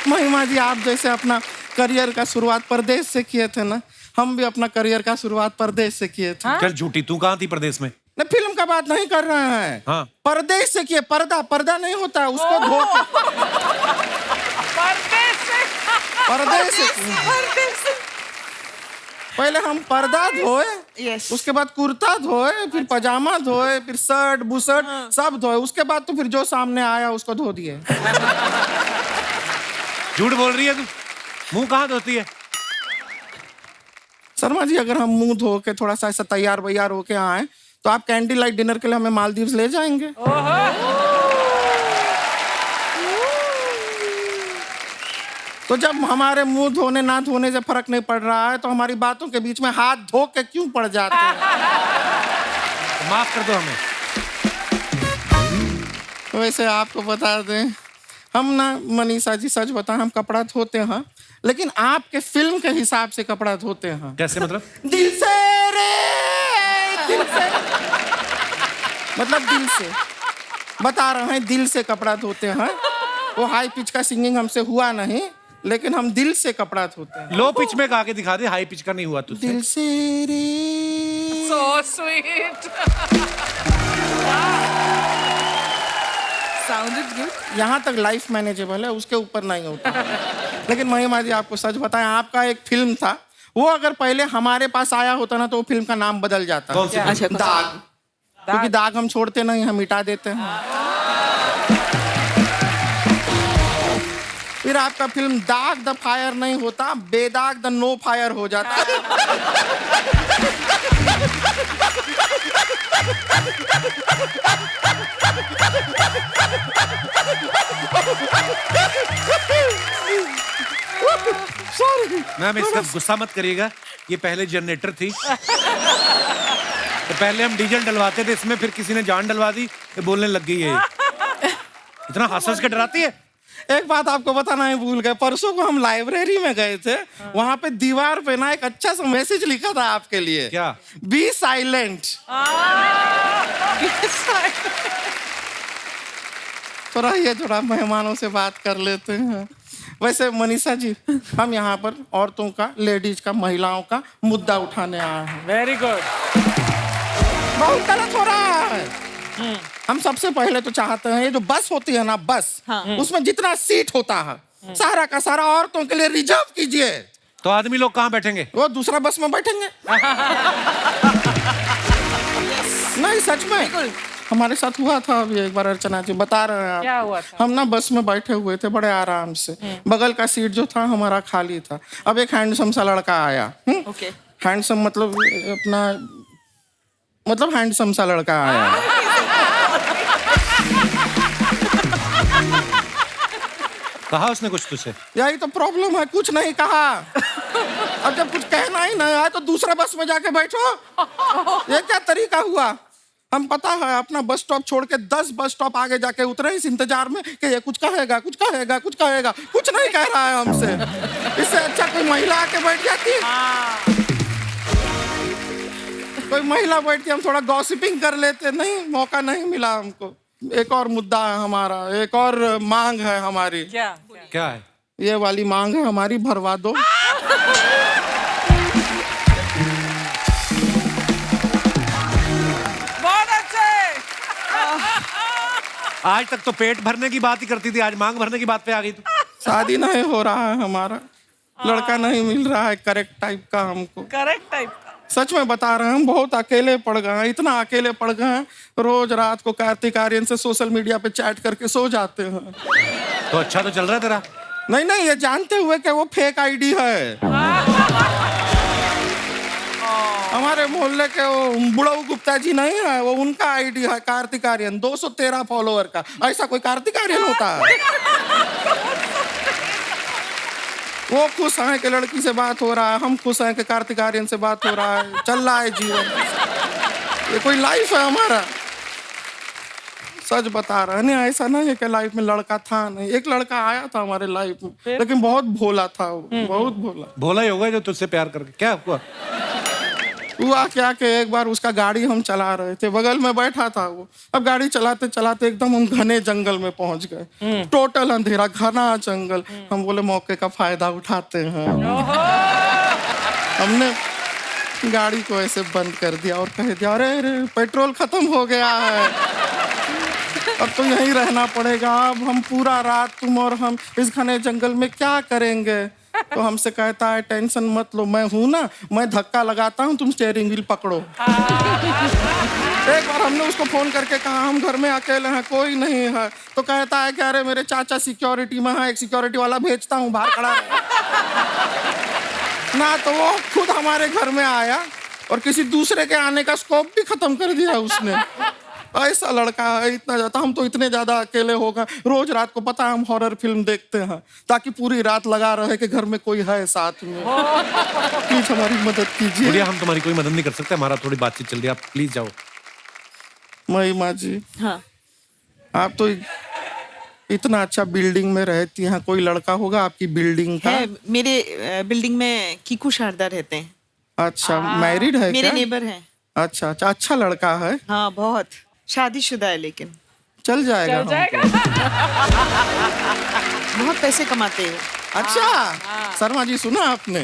महिमा जी, आप जैसे अपना करियर का शुरुआत परदेश से किए थे ना, हम भी अपना करियर का शुरुआत परदेश से किए थे। चल झूठी, तू कहाँ थी प्रदेश में? नहीं, फिल्म का बात नहीं कर रहे हैं। हाँ। परदेश से किए। पर्दा नहीं होता है, उसको धो परदेश से पहले हम पर्दा धोए, यस उसके बाद कुर्ता धोए, फिर पजामा धोए, फिर शर्ट बुशर्ट सब धोए, उसके बाद तो फिर जो सामने आया उसको धो दिए। झूठ बोल रही है तू। मुंह कहाँ धोती है? शर्मा जी, अगर हम मुंह धो के थोड़ा सा ऐसा तैयार वैयार होके आए तो आप कैंडी लाइट डिनर के लिए हमें मालदीव्स ले जाएंगे। तो जब हमारे मुंह धोने ना धोने से फर्क नहीं पड़ रहा है, तो हमारी बातों के बीच में हाथ धो के क्यों पड़ जाते हैं? माफ कर दो हमें। वैसे आपको बता दें, हम ना मनीषा जी, सच बताएं, हम कपड़ा धोते हैं, लेकिन आपके फिल्म के हिसाब से कपड़ा धोते हैं। कैसे मतलब? दिल से रे, दिल से, मतलब दिल से बता रहे हैं, दिल से कपड़ा धोते हैं। वो हाई पिच का सिंगिंग हमसे हुआ नहीं, लेकिन हम दिल से कपड़ा धोते हैं। लो पिच में गा के दिखा दे, हाई पिच का नहीं हुआ तुझसे। दिल से रे। So sweet. Sounded good. यहाँ तक लाइफ मैनेजेबल है, उसके ऊपर नहीं होता। लेकिन महिमा जी, आपको सच बताएं, आपका एक फिल्म था, वो अगर पहले हमारे पास आया होता ना, तो वो फिल्म का नाम बदल जाता। कौन सी? अच्छा, दाग। क्योंकि दाग हम छोड़ते नहीं, हम मिटा देते हैं। फिर आपका फिल्म दाग द फायर नहीं होता, बेदाग द नो फायर हो जाता है। सॉरी मैम, इसका गुस्सा मत करिएगा, ये पहले जनरेटर थी। तो पहले हम डीजल डलवाते थे इसमें, फिर किसी ने जान डलवा दी, ये बोलने लग गई है। इतना हंस के डराती है। एक बात आपको बताना ही भूल गए, परसों को हम लाइब्रेरी में गए थे, वहां पे दीवार पे ना एक अच्छा सा मैसेज लिखा था आपके लिए। क्या? Be silent. तो रहिए, थोड़ा मेहमानों से बात कर लेते हैं। वैसे मनीषा जी, हम यहाँ पर औरतों का, लेडीज का, महिलाओं का मुद्दा उठाने आए हैं। Very good. बहुत गलत हो रहा है। हम सबसे पहले तो चाहते हैं, ये जो बस होती है ना, बस, उसमें जितना सीट होता है, सारा का सारा औरतों के लिए रिजर्व कीजिए। तो आदमी लोग कहाँ बैठेंगे? वो दूसरा बस में बैठेंगे। नहीं, सच में हमारे साथ हुआ था अभी एक बार, अर्चना जी बता रहे हैं आप। क्या हुआ था? हम ना बस में बैठे हुए थे बड़े आराम से, बगल का सीट जो था हमारा खाली था। अब एक हैंडसम सा लड़का आया। ओके। हैंडसम मतलब अपना, मतलब हैंडसम सा लड़का आया। कहा उसने कुछ तुझसे? यही तो प्रॉब्लम है, कुछ नहीं कहा। अब जब कुछ कहना ही नहीं आया तो दूसरे बस में जाके बैठो, ये क्या तरीका हुआ? हम पता है अपना बस स्टॉप छोड़ के 10 बस स्टॉप आगे जाके उतरे इस इंतजार में कि ये कुछ कहेगा, कुछ कहेगा, कुछ कहेगा, कुछ नहीं कह रहा है हमसे। इससे अच्छा कोई महिला आके बैठ जाती, कोई महिला बैठती, हम थोड़ा गॉसिपिंग कर लेते। नहीं, मौका नहीं मिला हमको। एक और मुद्दा है हमारा, एक और मांग है हमारी। क्या है? ये वाली मांग है हमारी, भरवा दो। बहुत अच्छे। आज तक तो पेट भरने की बात ही करती थी, आज मांग भरने की बात पे आ गई तू। शादी नहीं हो रहा है हमारा, लड़का नहीं मिल रहा है करेक्ट टाइप का हमको। Correct type. सच में बता रहे हैं, हम बहुत अकेले पड़ गए हैं, इतना अकेले पड़ गए हैं, रोज रात को कार्तिक आर्यन से सोशल मीडिया पे चैट करके सो जाते हैं। तो अच्छा तो चल रहा है तेरा? नहीं नहीं, ये जानते हुए कि वो फेक आईडी है। हमारे मोहल्ले के वो बुढ़ऊ गुप्ता जी नहीं है, वो उनका आईडी है कार्तिक आर्यन, 213 फॉलोअर का। ऐसा कोई कार्तिक आर्यन होता है? वो खुश हैं कि लड़की से बात हो रहा है, हम खुश हैं कि कार्तिक आर्यन से बात हो रहा है, चल रहा है जीवन। ये कोई लाइफ है हमारा? सच बता रहे हैं, नहीं ऐसा नहीं है कि लाइफ में लड़का था नहीं। एक लड़का आया था हमारे लाइफ में, लेकिन बहुत भोला था वो, बहुत भोला। भोला ही होगा जो तुझसे प्यार करके। क्या हुआ? हुआ क्या कि एक बार उसका गाड़ी हम चला रहे थे, बगल में बैठा था वो। अब गाड़ी चलाते चलाते एकदम हम घने जंगल में पहुंच गए, टोटल अंधेरा, घना जंगल। हम बोले मौके का फायदा उठाते हैं। हमने गाड़ी को ऐसे बंद कर दिया और कह दिया, अरे अरे पेट्रोल खत्म हो गया है, अब तो यहीं रहना पड़ेगा। अब हम पूरा रात तुम और हम इस घने जंगल में क्या करेंगे? तो हमसे कहता है टेंशन मत लो, मैं हूं ना, मैं धक्का लगाता हूं, तुम स्टीयरिंग व्हील पकड़ो। एक बार हमने उसको फोन करके कहा हम घर में अकेले हैं, कोई नहीं है। तो कहता है कि अरे मेरे चाचा सिक्योरिटी में है, एक सिक्योरिटी वाला भेजता हूँ, बाहर खड़ा है ना। तो वो खुद हमारे घर में आया और किसी दूसरे के आने का स्कोप भी खत्म कर दिया उसने। ऐसा लड़का है, इतना ज्यादा। हम तो इतने ज्यादा अकेले हो गए, रोज रात को पता है हम हॉरर फिल्म देखते हैं ताकि पूरी रात लगा रहे कि घर में कोई है साथ में। प्लीज हमारी मदद कीजिए। भैया हम तुम्हारी कोई मदद नहीं कर सकते, हमारा थोड़ी बातचीत चल रही है, आप प्लीज जाओ। महिमा जी, हाँ। आप तो इतना अच्छा बिल्डिंग में रहती हैं, कोई लड़का होगा आपकी बिल्डिंग का? है, मेरे बिल्डिंग में कीकू शारदा रहते हैं। अच्छा, मैरिड है मेरे क्या? नेबर हैं। अच्छा अच्छा, अच्छा लड़का है। हाँ, बहुत। शादीशुदा है लेकिन चल जाएगा हमको। बहुत पैसे कमाते हैं। अच्छा शर्मा जी, सुना आपने?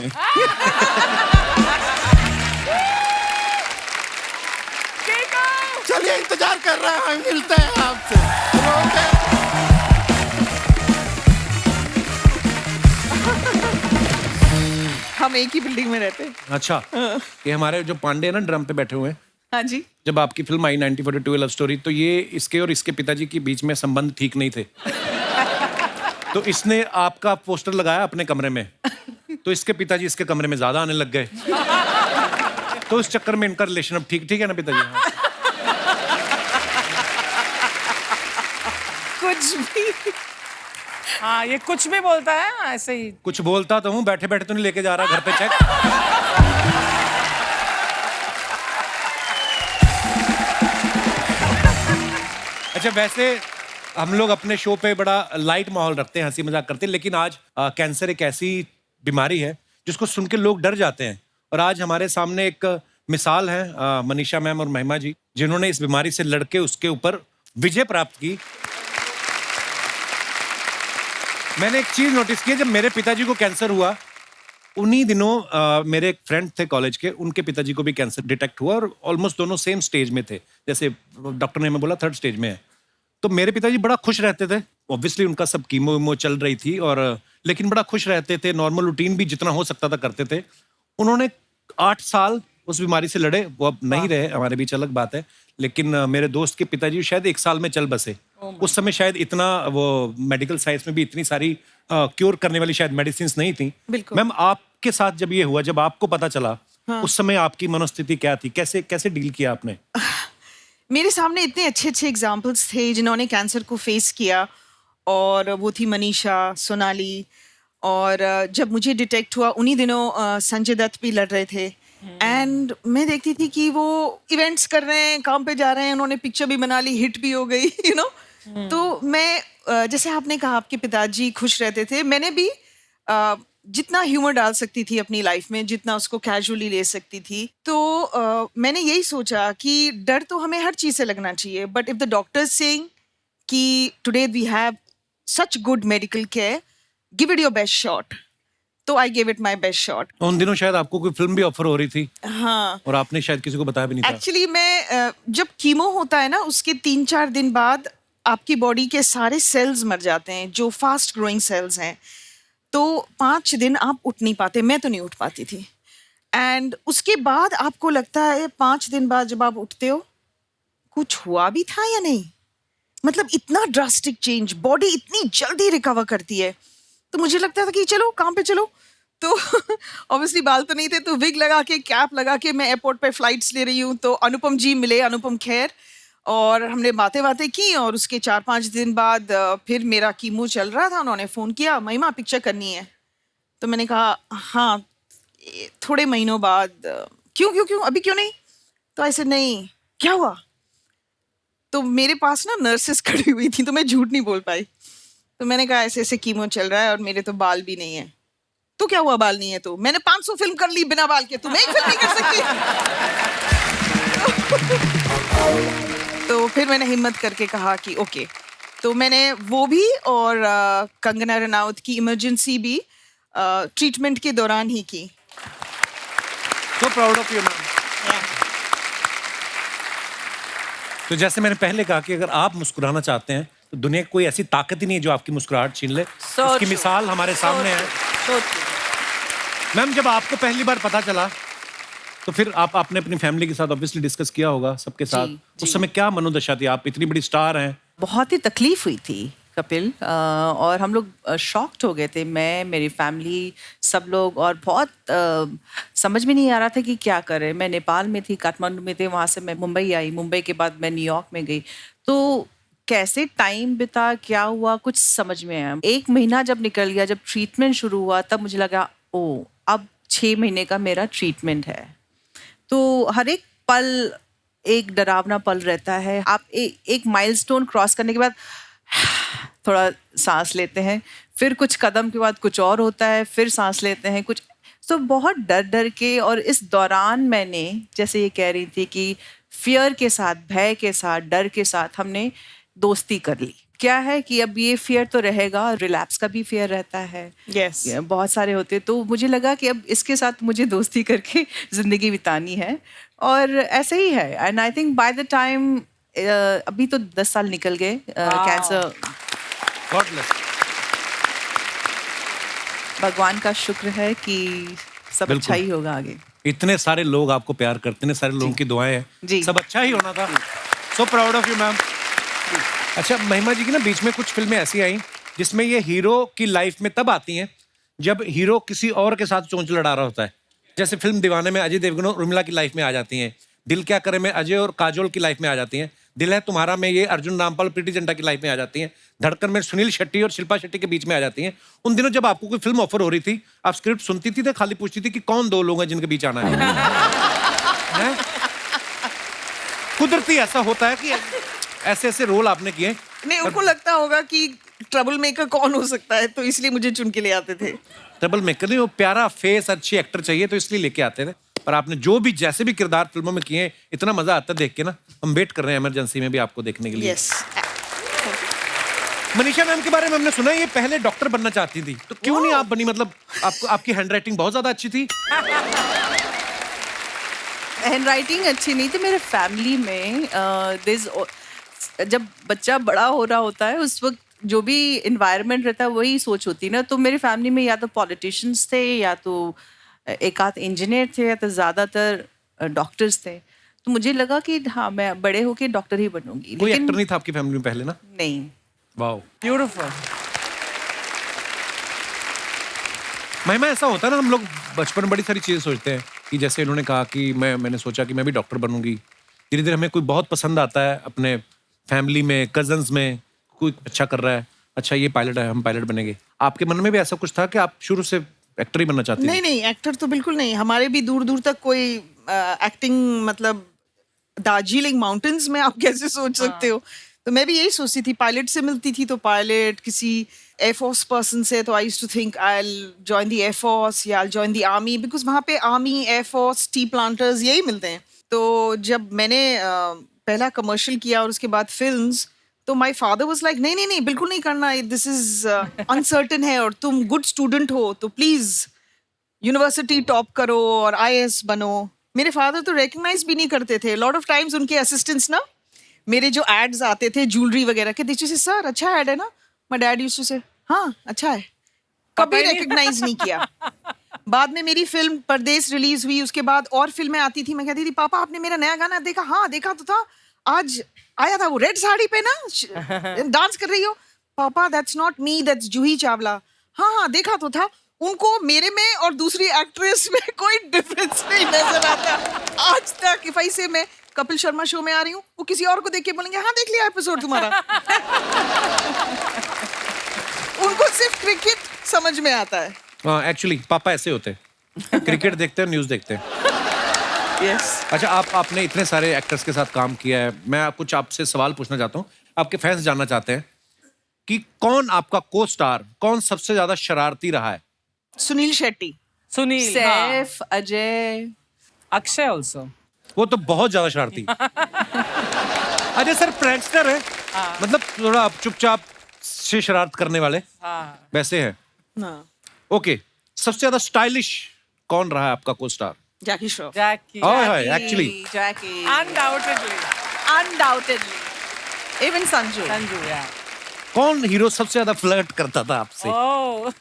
चलिए इंतजार कर रहा है, मिलते हैं आपसे। ओके। हम एक ही बिल्डिंग में रहते हैं। अच्छा, ये हमारे जो पांडे हैं ना ड्रम पे बैठे हुए हैं, हाँ जी। जब आपकी फिल्म आई 1942 लव स्टोरी, तो ये इसके और इसके पिताजी के बीच में संबंध ठीक नहीं थे। तो इसने आपका पोस्टर लगाया अपने कमरे में, तो इसके पिताजी इसके कमरे में ज्यादा आने लग गए। तो इस चक्कर में इनका रिलेशन अब ठीक ठीक है ना पिताजी? कुछ भी। हाँ, ये कुछ भी बोलता है ऐसे ही। कुछ बोलता तो हूँ, बैठे बैठे तो नहीं लेके जा रहा घर पे चेक। अच्छा, वैसे हम लोग अपने शो पे बड़ा लाइट माहौल रखते हैं, हंसी मजाक करते हैं, लेकिन आज कैंसर एक ऐसी बीमारी है जिसको सुन के लोग डर जाते हैं। और आज हमारे सामने एक मिसाल है, मनीषा मैम और महिमा जी, जिन्होंने इस बीमारी से लड़के उसके ऊपर विजय प्राप्त की। मैंने एक चीज नोटिस की, जब मेरे पिताजी को कैंसर हुआ उन्हीं दिनों मेरे एक फ्रेंड थे कॉलेज के, उनके पिताजी को भी कैंसर डिटेक्ट हुआ और ऑलमोस्ट दोनों सेम स्टेज में थे। जैसे डॉक्टर ने हमें बोला 3rd स्टेज में है। तो मेरे पिताजी बड़ा खुश रहते थे, ऑब्वियसली उनका सब कीमो वीमो चल रही थी, और लेकिन बड़ा खुश रहते थे, नॉर्मल रूटीन भी जितना हो सकता था करते थे। उन्होंने 8 साल उस बीमारी से लड़े, वो अब नहीं रहे हमारे बीच, अलग बात है। लेकिन मेरे दोस्त के पिताजी शायद 1 साल में चल बसे। उस समय शायद इतना वो मेडिकल साइंस में भी इतनी सारी क्योर करने वाली शायद मेडिसिन नहीं थी। बिल्कुल। मैम, आपके साथ जब ये हुआ, जब आपको पता चला, उस समय आपकी मनोस्थिति क्या थी? कैसे कैसे डील किया आपने? मेरे सामने इतने अच्छे अच्छे एग्जाम्पल्स थे जिन्होंने कैंसर को फेस किया, और वो थी मनीषा, सोनाली, और जब मुझे डिटेक्ट हुआ उन्हीं दिनों संजय दत्त भी लड़ रहे थे। एंड मैं देखती थी कि वो इवेंट्स कर रहे हैं, काम पे जा रहे हैं, उन्होंने पिक्चर भी बना ली, हिट भी हो गई, यू नो। तो मैं जैसे आपने कहा आपके पिताजी खुश रहते थे, मैंने भी जितना ह्यूमर डाल सकती थी अपनी लाइफ में, जितना उसको कैजुअली ले सकती थी, तो मैंने यही सोचा कि डर तो हमें हर चीज़ से लगना चाहिए, but if the doctor saying कि today we have such good medical care, give it your best shot, तो I give it my best shot. उन दिनों शायद आपको कोई फिल्म भी ऑफर हो रही थी, हाँ, और आपने शायद किसी को बताया भी नहीं था। एक्चुअली मैं जब कीमो होता है ना, उसके 3-4 दिन बाद आपकी बॉडी के सारे सेल्स मर जाते हैं, जो फास्ट ग्रोइंग सेल्स हैं। तो 5 दिन आप उठ नहीं पाते, मैं तो नहीं उठ पाती थी। एंड उसके बाद आपको लगता है 5 दिन बाद जब आप उठते हो, कुछ हुआ भी था या नहीं। मतलब इतना ड्रास्टिक चेंज, बॉडी इतनी जल्दी रिकवर करती है। तो मुझे लगता था कि चलो काम पे चलो। तो ऑब्वियसली बाल तो नहीं थे, तो विग लगा के, कैप लगा के मैं एयरपोर्ट पे फ्लाइट्स ले रही हूँ। तो अनुपम जी मिले, अनुपम खेर, और हमने बातें की, और उसके 4-5 दिन बाद फिर मेरा कीमो चल रहा था। उन्होंने फ़ोन किया, महिमा पिक्चर करनी है। तो मैंने कहा हाँ, थोड़े महीनों बाद। क्यों अभी क्यों नहीं? तो ऐसे नहीं, क्या हुआ? तो मेरे पास ना नर्सेस खड़ी हुई थी, तो मैं झूठ नहीं बोल पाई। तो मैंने कहा ऐसे ऐसे कीमो चल रहा है और मेरे तो बाल भी नहीं है। तो क्या हुआ बाल नहीं है? तो मैंने 500 फिल्म कर ली बिना बाल के, तुम एक फिल्म नहीं कर सकती। तो फिर मैंने हिम्मत करके कहा कि ओके। तो मैंने वो भी, और कंगना रनावत की इमरजेंसी भी ट्रीटमेंट के दौरान ही की। So proud of you, ma'am. तो जैसे मैंने पहले कहा कि अगर आप मुस्कुराना चाहते हैं, तो दुनिया की कोई ऐसी ताकत ही नहीं है जो आपकी मुस्कुराहट छीन ले। उसकी मिसाल हमारे सामने है। मैम, जब आपको पहली बार पता चला, तो फिर आपने अपनी फैमिली के साथ ऑब्वियसली डिस्कस किया होगा, सबके साथ। उस समय क्या मनोदशा थी? आप इतनी बड़ी स्टार हैं। बहुत ही तकलीफ हुई थी कपिल, और हम लोग शॉक्ड हो गए थे, मैं, मेरी फैमिली, सब लोग, और बहुत समझ में नहीं आ रहा था कि क्या करें। मैं नेपाल में थी, काठमांडू में थे, वहाँ से मैं मुंबई आई, मुंबई के बाद मैं न्यूयॉर्क में गई। तो कैसे टाइम बिता, क्या हुआ, कुछ समझ में आया। 1 महीना जब निकल गया, जब ट्रीटमेंट शुरू हुआ, तब मुझे लगा ओ, अब 6 महीने का मेरा ट्रीटमेंट है। तो हर एक पल एक डरावना पल रहता है। आप एक माइलस्टोन क्रॉस करने के बाद थोड़ा सांस लेते हैं, फिर कुछ कदम के बाद कुछ और होता है, फिर सांस लेते हैं कुछ। तो बहुत डर के, और इस दौरान मैंने, जैसे ये कह रही थी कि फियर के साथ, भय के साथ, डर के साथ हमने दोस्ती कर ली। क्या है कि अब ये फियर तो रहेगा, रिलैप्स का भी फियर रहता है, यस, बहुत सारे होते। तो मुझे लगा कि अब इसके साथ मुझे दोस्ती करके ज़िंदगी बितानी है, और ऐसे ही है। And I think by the time, अभी तो 10 साल निकल गए कैंसर। God bless. भगवान का शुक्र है कि सब अच्छा ही होगा आगे। इतने सारे लोग आपको प्यार करते हैं, इतने सारे लोगों की दुआएं हैं, जी। सब अच्छा ही होना था। So proud of you, ma'am. अच्छा, महिमा जी की ना बीच में कुछ फिल्में ऐसी आई जिसमें ये हीरो की लाइफ में तब आती हैं जब हीरो किसी और के साथ चोंच लड़ा रहा होता है। जैसे फिल्म दीवाने में अजय देवगन और उर्मिला की लाइफ में आ जाती हैं, दिल क्या करे में अजय और काजोल की लाइफ में आ जाती हैं, दिल है तुम्हारा में ये अर्जुन रामपाल प्रीति जिंटा की लाइफ में आ जाती हैं, धड़कन में सुनील शेट्टी और शिल्पा शेट्टी के बीच में आ जाती हैं। उन दिनों जब आपको कोई फिल्म ऑफर हो रही थी, आप स्क्रिप्ट सुनती थी तो खाली पूछती थी कि कौन 2 लोग हैं जिनके बीच आना है? हैं? कुदरती ऐसा होता है कि ऐसे ऐसे रोल आपने किए। नहीं, उनको लगता होगा कि ट्रबल मेकर कौन हो सकता है, तो इसलिए मुझे चुन के ले आते थे। ट्रबल मेकर नहीं, वो प्यारा फेस, अच्छी एक्टर चाहिए, तो इसलिए लेके आते थे। पर आपने जो भी जैसे भी किरदार फिल्मों में किए, इतना मजा आता है देख के ना। हम वेट कर रहे हैं इमरजेंसी में भी आपको देखने के लिए। यस। मनीषा मैम के बारे में हमने सुना है ये पहले डॉक्टर बनना चाहती थी, तो क्यों नहीं आप बनी? मतलब आपकी हैंडराइटिंग बहुत ज्यादा अच्छी थी। हैंडराइटिंग अच्छी नहीं थी मेरे फैमिली में। जब बच्चा बड़ा हो रहा होता है, उस वक्त जो भी इन्वायरमेंट रहता है वही सोच होती है ना। तो मेरी फैमिली में या तो पॉलिटिशियंस थे, या तो एक आध इंजीनियर थे, या तो ज़्यादातर डॉक्टर्स थे, तो मुझे लगा कि हाँ मैं बड़े होके डॉक्टर ही बनूंगी, कोई लेकिन एक्टर नहीं था आपकी फैमिली में पहले ना? नहीं। वाओ। ब्यूटीफुल। महिमा, ऐसा होता है ना, हम लोग बचपन में बड़ी सारी चीजें सोचते हैं कि जैसे इन्होंने कहा कि मैंने सोचा कि मैं भी डॉक्टर बनूंगी, धीरे धीरे हमें कोई बहुत पसंद आता है अपने फैमिली में, कजन्स में, कोई अच्छा कर रहा है, अच्छा ये पायलट है, हम पायलट बनेंगे। आपके मन में भी ऐसा कुछ था कि आप शुरू से एक्टर ही बनना चाहती नहीं थी? नहीं, एक्टर तो बिल्कुल नहीं। हमारे भी दूर दूर तक कोई एक्टिंग, मतलब दार्जिलिंग माउंटेन्स में आप कैसे सोच सकते हो। तो मैं भी यही सोचती थी, पायलट से मिलती थी तो पायलट, किसी एयरफोर्स पर्सन से तो I used to think I will join the air force या I will join the army, because वहाँ पे आर्मी, एयरफोर्स, टी प्लांटर्स यही मिलते हैं। तो जब मैंने पहला कमर्शियल किया और उसके बाद फिल्म्स, तो माय फादर वाज लाइक नहीं नहीं नहीं, बिल्कुल नहीं करना, दिस इज अनसर्टन है और तुम गुड स्टूडेंट हो तो प्लीज यूनिवर्सिटी टॉप करो और आईएएस बनो। मेरे फादर तो रिकग्नाइज भी नहीं करते थे। लॉट ऑफ टाइम्स उनके असिस्टेंट्स ना, मेरे जो एड्स आते थे ज्वेलरी वगैरह के, दीजिए सर अच्छा एड है ना, माय डैड यूज्ड टू से हाँ अच्छा है, कभी रिकग्नाइज नहीं किया। बाद में मेरी फिल्म परदेस रिलीज हुई, उसके बाद और फिल्में आती थी, मैं कहती थी पापा आपने मेरा नया गाना देखा? हाँ देखा तो था, आज आया था वो रेड साड़ी पे ना, डांस कर रही हो। पापा that's not me, that's Juhi Chawla. हाँ हाँ देखा तो था। उनको मेरे में और दूसरी एक्ट्रेस में कोई डिफरेंस नहीं नजर आता आज तक। इफ आई से मैं कपिल शर्मा शो में आ रही हूँ, वो किसी और को देख के बोलेंगे हाँ देख लिया एपिसोड तुम्हारा। उनको सिर्फ क्रिकेट समझ में आता है। हाँ, एक्चुअली पापा ऐसे होते हैं, क्रिकेट देखते हैं, न्यूज़ देखते हैं। यस। अच्छा, आपने इतने सारे एक्टर्स के साथ काम किया है, मैं कुछ आपसे सवाल पूछना चाहता हूँ। आपके फैंस जानना चाहते हैं कि कौन आपका को स्टार, कौन सबसे ज्यादा शरारती रहा है? सुनील शेट्टी। सुनील, हाँ। सैफ, अजय, अक्षय ऑल्सो। वो तो बहुत ज्यादा शरारती। अजय सर प्रैंकस्टर है, मतलब थोड़ा चुपचाप से शरारत करने वाले वैसे हैं। हाँ, ओके, सबसे ज्यादा स्टाइलिश कौन रहा है आपका costar? Jackie Shroff. Jackie. Actually Jackie, undoubtedly. Undoubtedly, even Sanju. Sanju, yeah. कौन हीरो सबसे ज्यादा फ्लर्ट करता था आपसे? ओह।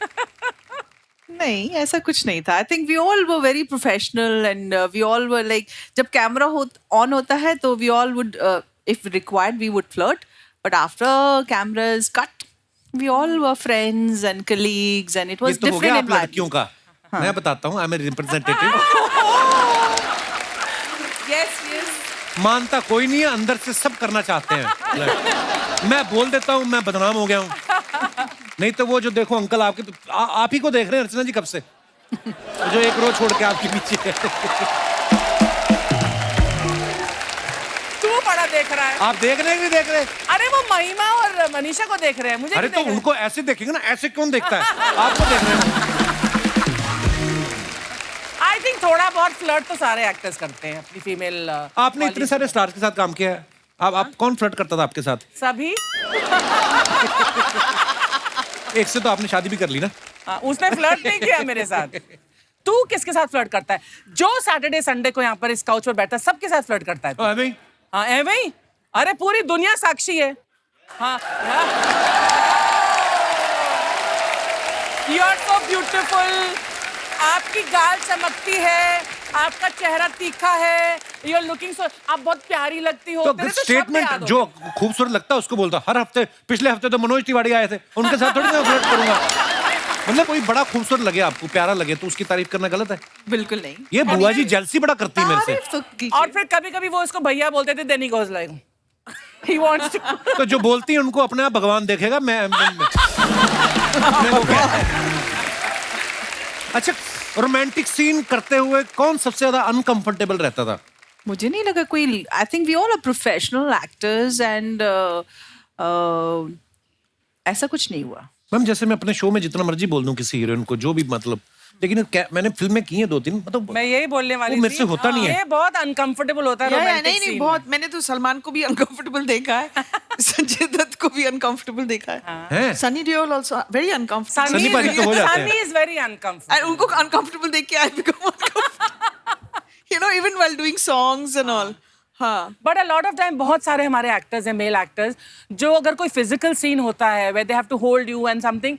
नहीं, ऐसा कुछ नहीं था। I think we all were very professional and we all were like, जब कैमरा ऑन होता है तो we all would, if required we would flirt, but after cameras cut we all were friends and colleagues and it ये was तो हो गया different आप लड़कियों का। मैं बताता हूँ, I am representative. Yes yes. मानता कोई नहीं है, अंदर से सब करना चाहते हैं। मैं बोल देता हूँ मैं बदनाम हो गया हूँ, नहीं तो वो जो देखो अंकल आपके तो आप ही को देख रहे हैं अर्चना जी कब से, जो एक रोज छोड़ के आपके पीछे है। तू बड़ा देख रहा है। आप देख रहे हैं कि नहीं देख रहे? अरे वो महिमा और मनीषा को देख रहे हैं, मुझे अरे क्यों तो देख उनको ऐसे देखेंगे ना, ऐसे कौन देखता है? आपको देख रहे हैं। आई थिंक थोड़ा बहुत फ्लर्ट तो सारे एक्टर्स करते हैं अपनी फीमेल। आपने इतने सारे स्टार्स के साथ काम किया है, आप कौन फ्लर्ट करता था आपके साथ? सभी। एक से तो आपने शादी भी कर ली ना? हाँ, उसने फ्लर्ट नहीं किया मेरे साथ। तू किसके साथ फ्लर्ट करता है? जो सैटरडे संडे को यहाँ पर इस काउच पर बैठता है सबके साथ फ्लर्ट करता है तू। अभी हाँ एवं ही। अरे पूरी दुनिया साक्षी है। हाँ, यू आर सो ब्यूटीफुल। आपकी गाल चमकती है, आपका चेहरा तीखा है, यू आर लुकिंग सो, आप बहुत प्यारी लगती हो। तो तेरे शब्द स्टेटमेंट याद हो जो गए। खूबसूरत लगता है उसको बोलता। हर हफ्ते, पिछले हफ्ते तो मनोज तिवारी आए थे, उनके साथ थोड़ी मैं फ्लर्ट करूंगा। मतलब कोई बड़ा खूबसूरत लगे आपको, प्यारा लगे, तो उसकी तारीफ करना गलत है? बिल्कुल नहीं। ये बुआ जी जेलसी बड़ा करती है मेरे से। तारीफ तो कीजिए। और फिर कभी कभी वो इसको भैया बोलते थे, then he goes like he wants to. तो जो बोलती है उनको अपने आप भगवान देखेगा। मैं वो क्या है? अच्छा, रोमांटिक सीन करते हुए कौन सबसे ज्यादा अनकंफर्टेबल रहता था? मुझे नहीं लगा कोई। I think we all are professional actors and ऐसा कुछ नहीं हुआ। मैम, जैसे मैं अपने शो में जितना मर्जी बोल दूं किसी हीरोइन को, जो भी मतलब, लेकिन मैंने फिल्में की हैं 2-3, मतलब मैं यही बोलने वाली वो मेरे थी। से होता नहीं है। ये बहुत अनकंफर्टेबल होता है रोमांटिक नहीं नहीं, सीन। बहुत। मैंने तो सलमान को भी अनकंफर्टेबल देखा है, संजय दत्त को भी अनकंफर्टेबल देखा है, हैं? Sunny Deol also very uncomfortable. Sunny Paaji तो हो जाते हैं। Sunny is very uncomfortable. उनको अनकंफर्टेबल देख के I become uncomfortable, you know, even while doing songs and all. हाँ, but a lot of time बहुत सारे हमारे एक्टर्स हैं, मेल एक्टर्स, जो अगर कोई फिजिकल सीन होता है where they have to hold you and something,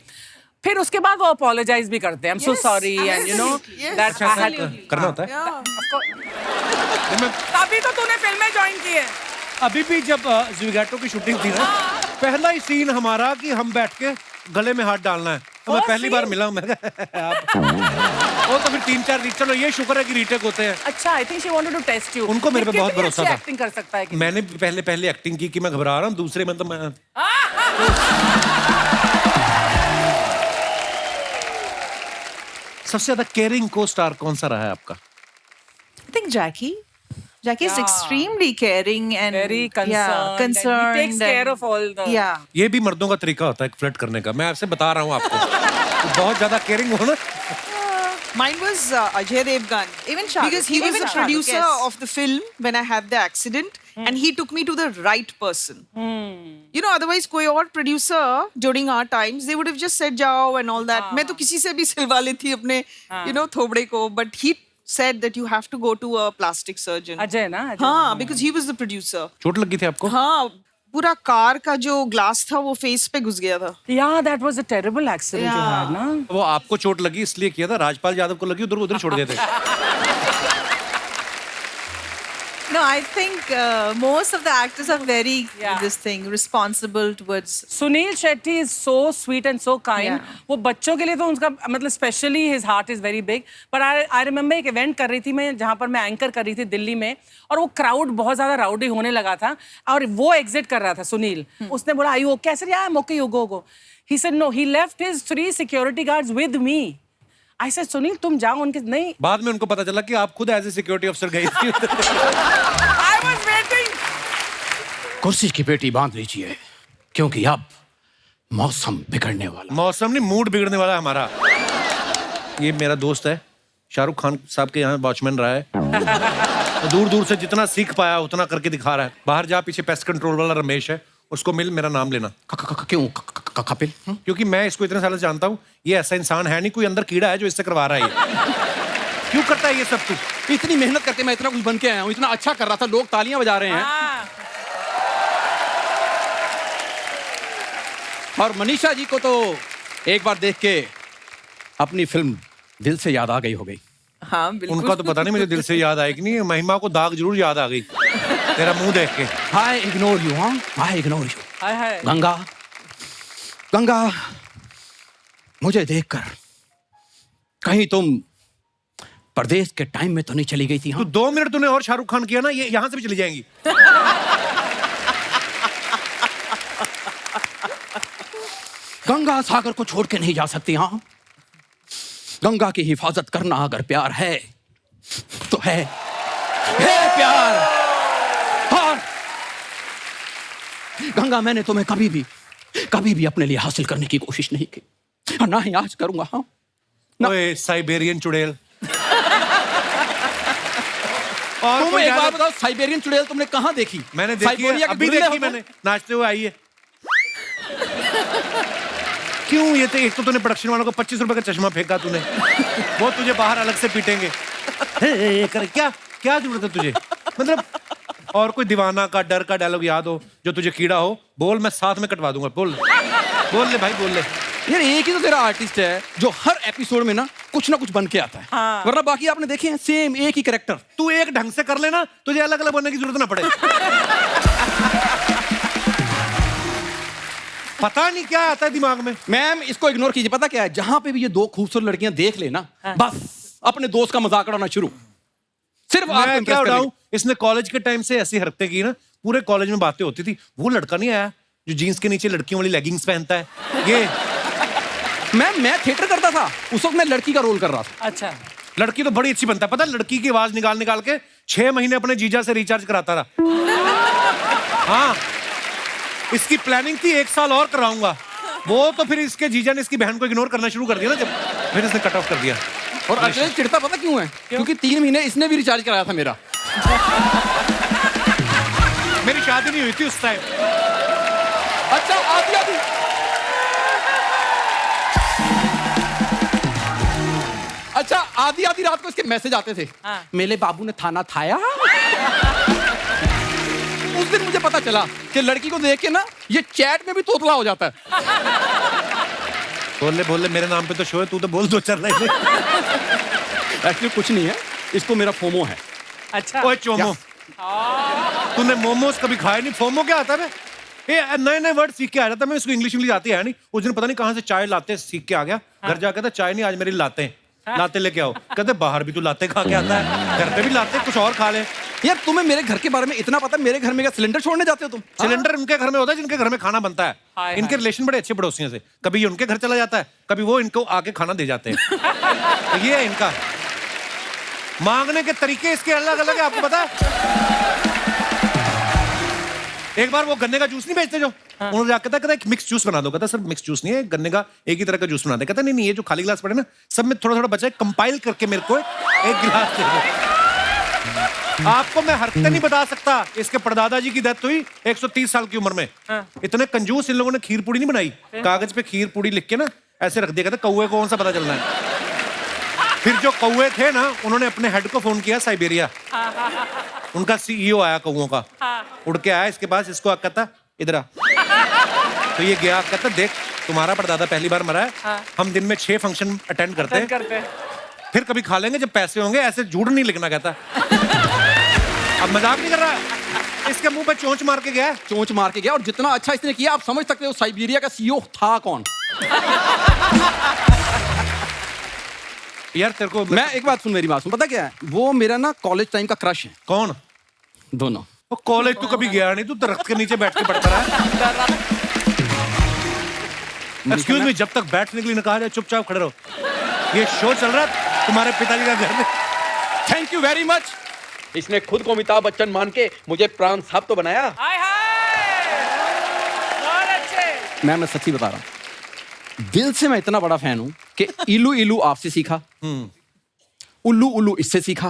फिर उसके बाद वो अपोलोजाइज भी करते हैं, I am so sorry and you know that करना होता है। तभी तो तूने फिल्में ज्वाइन की है। अभी भी जब ज़िगाटो की शूटिंग थी ना, पहला ही सीन हमारा कि हम बैठ के गले में हाथ डालना है। तो मैं पहली बार मिला हूं, मैं वो तो फिर 3-4 रीट, चलो ये शुक्र है कि रीटेक होते हैं। अच्छा, I think she wanted to test you. उनको मेरे पे बहुत भरोसा था। एक्टिंग कर सकता है कि मैंने पहले एक्टिंग की कि मैं घबरा रहा हूँ, दूसरे में तो मैं सबसे ज्यादा केयरिंग को स्टार कौन सा रहा है आपका? I think Jackie is extremely caring and Very concerned and he takes care of all the- Yeah. ये भी मर्दों का तरीका होता है फ्लर्ट करने का, मैं आपसे बता रहा हूँ आपको। तो बहुत ज्यादा केयरिंग हो ना। Mine was Ajay Devgan. Even Shah Rukh. Because he was Even the Shah Rukh, producer yes. of the film when I had the accident, and he took me to the right person. You know, otherwise कोई और producer during our times they would have just said जाओ and all that. मैं तो किसी से भी सिलवा ली थी अपने you know थोबड़े को, but he said that you have to go to a plastic surgeon. Ajay ना, अजय। हाँ, because he was the producer. चोट लगी थी आपको? हाँ, पूरा कार का जो ग्लास था वो फेस पे घुस गया था। Yeah, that was a terrible accident you had, ना? वो आपको चोट लगी इसलिए किया था, राजपाल यादव को लगी उधर छोड़ देते। No, I think most of the actors are very this thing responsible towards. Sunil Shetty is so sweet and so kind. Yeah. वो बच्चों के लिए तो उनका मतलब specially his heart is very big. But I remember एक इवेंट कर रही थी मैं, जहाँ पर मैं एंकर कर रही थी दिल्ली में, और वो क्राउड बहुत ज्यादा राउडी होने लगा था और वो एग्जिट कर रहा था सुनील। उसने बोला आई ओके? कैसे यार okay you go. He said no, he left his 3 security guards with me. I said Sunil तुम जाओ उनके, नहीं। बाद में उनको पता चला कि आप खुद एज ए सिक्योरिटी अफसर गई थी। I was waiting. कुर्सी की पेटी बांध लीजिए, क्योंकि अब मौसम बिगड़ने वाला। मौसम नहीं, मूड बिगड़ने वाला है हमारा। ये मेरा दोस्त है, शाहरुख खान साहब के यहाँ वॉचमैन रहा है। दूर दूर से जितना सीख पाया उतना करके दिखा रहा है। बाहर जा, पीछे पेस्ट कंट्रोल वाला रमेश है, उसको मिल, मेरा नाम लेना। क्यों कपिल? क्योंकि मैं इसको इतने सालों से जानता हूँ, ये ऐसा इंसान है नहीं, कोई अंदर कीड़ा है जो इससे करवा रहा है ये। क्यों करता है ये सब तू? इतनी मेहनत करके मैं इतना कुछ बन के आया हूँ, इतना अच्छा कर रहा था, लोग तालियां बजा रहे हैं। और मनीषा जी को तो एक बार देख के अपनी फिल्म दिल से याद आ गई हो गई। हाँ, बिल्कुल। उनका तो पता नहीं मुझे दिल से याद आई कि नहीं, महिमा को दाग जरूर याद आ गई तेरा मुंह देख के। I ignore you, हाँ? I ignore you. हाय। गंगा, मुझे देखकर कहीं तुम परदेश के टाइम में तो नहीं चली गई थी? तू हाँ? 2 मिनट तूने और शाहरुख खान किया ना, ये यहाँ से भी चली जाएंगी। गंगा सागर को छोड़ के नहीं जा सकती। हाँ, गंगा की हिफाजत करना अगर प्यार है तो है प्यार। और गंगा, मैंने तुम्हें कभी भी अपने लिए हासिल करने की कोशिश नहीं की, और ना ही आज करूंगा। हाँ, ओए साइबेरियन चुड़ैल। और तुम कोई एक ज्यादा- बात बताओ, साइबेरियन चुड़ैल तुमने कहाँ देखी? मैंने देखी है, साइबेरिया के अभी दुल्ले देखी होते हैं। मैंने, नाचते हुए आई है। क्यों? ये तो एक तो तूने प्रोडक्शन वालों को 25 रुपए का चश्मा फेंका तूने, वो तुझे बाहर अलग से पीटेंगे। क्या जरूरत है तुझे? मतलब और कोई दीवाना का डर का डायलॉग याद हो जो तुझे कीड़ा हो, बोल, मैं साथ में कटवा दूंगा। बोल ले भाई, बोल ले। यार एक ही तो तेरा आर्टिस्ट है जो हर एपिसोड में ना कुछ बन के आता है। हाँ। वरना बाकी आपने देखे हैं सेम एक ही कैरेक्टर। तू एक ढंग से कर लेना, तुझे अलग अलग बनने की जरूरत ना पड़े। पता नहीं क्या आता है दिमाग में। मैम, इसको इग्नोर कीजिए। पता क्या है, जहां पे भी ये 2 खूबसूरत लड़कियां देख लेना, बस अपने दोस्त का मजाक उड़ाना शुरू। सिर्फ आपको मैं impress क्या करने उड़ाऊं? इसने कॉलेज के टाइम से ऐसी हरकतें की ना, पूरे कॉलेज में बातें होती थी। वो लड़का नहीं आया जो जीन्स के नीचे लड़कियों वाली लेगिंग्स पहनता है, ये। मैम, मैं थिएटर करता था, उस वक्त मैं लड़की का रोल कर रहा था। अच्छा, लड़की तो बड़ी अच्छी बनता है, पता है? लड़की की आवाज निकाल के 6 महीने अपने जीजा से रिचार्ज कराता रहा। हाँ, इसकी प्लानिंग थी 1 साल और कराऊंगा, वो तो फिर इसके जीजा ने इसकी बहन को इग्नोर करना शुरू कर दिया ना, जब फिर इसने कट ऑफ कर दिया। और अजय चिढ़ता पता क्यों है? क्योंकि 3 महीने इसने भी रिचार्ज कराया था मेरा। मेरी शादी नहीं हुई थी उस टाइम। अच्छा, आधी रात को इसके मैसेज आते थे। हाँ। मेरे बाबू ने थाना थाया। उस दिन मुझे पता चला कि लड़की को देख के ना ये चैट में भी तोतला हो जाता है। बोल ले मेरे नाम पे तो शो है, तू तो बोल दो चल रहे एक्चुअली कुछ नहीं है, इसको मेरा फोमो है। अच्छा ओए चोमो, तूने मोमोज कभी खाए नहीं, फोमो क्या आता है? ये नए नए वर्ड सीख के आ जाता है। मैं इसको इंग्लिश आती है नहीं। उस दिन पता नहीं कहाँ से चाय लाते सीख के आ गया। घर जाकर था चाय नहीं, आज मेरी लाते हैं। लाते लेके आओ। कहते बाहर भी तू लाते खा के आता है, घर पे भी लाते, कुछ और खा ले। यार तुम्हें मेरे घर के बारे में इतना पता है, मेरे घर में क्या सिलेंडर छोड़ने जाते हो तुम? सिलेंडर उनके घर में होता है जिनके घर में खाना बनता है। हाय, इनके रिलेशन बड़े अच्छे पड़ोसियों से, कभी ये उनके घर चला जाता है, कभी वो इनको आके खाना दे जाते हैं। तो ये है इनका मांगने के तरीके, इसके अलग अलग है, आपको पता है? एक बार वो गन्ने का जूस नहीं बेचते जो, उन्होंने जाकर कहता एक मिक्स जूस बना दो। कहता सर मिक्स जूस नहीं है, गन्ने का एक ही तरह का जूस बना दे। कहता नहीं ये जो खाली गिलास पड़े ना, सब में थोड़ा थोड़ा बचा है, कंपाइल करके मेरे को एक गिलास दे दो। आपको मैं हरकतें नहीं बता सकता। इसके परदादा जी की डेथ हुई 130 साल की उम्र में। इतने कंजूस इन लोगों ने खीर पूड़ी नहीं बनाई, कागज पे खीर पूड़ी लिख के ना ऐसे रख दिया। कहता कौवे को कौन सा पता चलना है। फिर जो कौवे थे ना, उन्होंने अपने हेड को फोन किया साइबेरिया। उनका CEO आया कौवों का, उड़ के आया इसके पास, इसको कहता इधर आ। तो ये गया, कहता देख तुम्हारा परदादा पहली बार मरा है, हम दिन में 6 फंक्शन अटेंड करते हैं, फिर कभी खा लेंगे जब पैसे होंगे, ऐसे झूठ नहीं लिखना। कहता अब मजाक नहीं कर रहा है। इसके मुंह पे चोंच मार के गया। चोंच मार के गया, और जितना अच्छा इसने किया आप समझ सकते हो साइबेरिया का CEO था कौन। यार तेरे को मैं एक बात सुन, मेरी बात सुन, पता क्या है, वो मेरा ना कॉलेज टाइम का क्रश है। कौन? दोनों। वो कॉलेज तू कभी गया नहीं, तू दरख्त के नीचे बैठ के पढ़ता रहा। एक्सक्यूज मी, जब तक बैठने के लिए न कहा जाए चुपचाप खड़े रहो। ये शो चल रहा है तुम्हारे पिताजी का घर में। Thank you very much. इसने खुद को अमिताभ बच्चन मान के मुझे प्राण साहब तो बनाया। हाय हाय, बहुत अच्छे। मैं सच्ची बता रहा हूँ, दिल से मैं इतना बड़ा फैन हूं कि इलू इलू आपसे सीखा, उल्लू उल्लू इससे सीखा।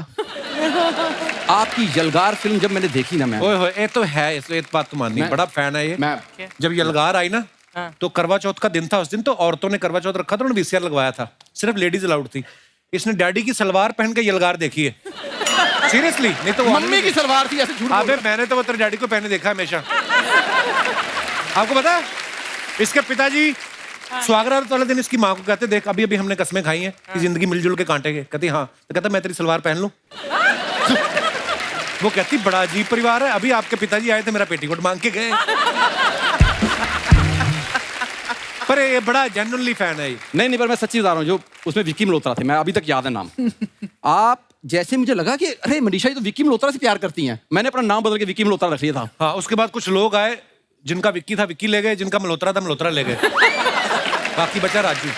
आपकी यलगार फिल्म जब मैंने देखी ना, मैं ओए होए, ये तो है, इस बात तो माननी, बड़ा फैन है ये। मैं जब यलगार आई ना, तो करवा चौथ का दिन था उस दिन, तो औरतों ने करवा चौथ रखा था, उन्होंने VCR लगवाया था, सिर्फ लेडीज अलाउड थी। इसने डैडी की सलवार पहन के यलगार देखी है, सीरियसली। नहीं तो मम्मी की सलवार थी, ऐसे झूठ। अबे मैंने तो वो तेरे डैडी को पहने देखा हमेशा। आपको पता है इसके पिताजी स्वागरात वाले दिन इसकी माँ को कहते देख अभी अभी हमने कसमें खाई हैं कि जिंदगी मिलजुल के काटेंगे। कहती हाँ, तो कहता मैं तेरी सलवार पहन लूं। वो कहती बड़ा अजीब परिवार है, अभी आपके पिताजी आए थे मेरा पेटीकोट मांग के गए। पर ये बड़ा जेन्युइनली फैन है ये। नहीं पर मैं सच्ची बता रहा हूँ, जो उसमें विक्की मल्होत्रा थे, मैं अभी तक याद है नाम। आप जैसे मुझे लगा कि अरे मनीषा ये तो विक्की मल्होत्रा से प्यार करती हैं, मैंने अपना नाम बदल के विक्की मल्होत्रा रख लिया था। हाँ, उसके बाद कुछ लोग आए जिनका विक्की था विक्की ले गए, जिनका मल्होत्रा था मल्होत्रा ले गए, बाकी बचा राजू।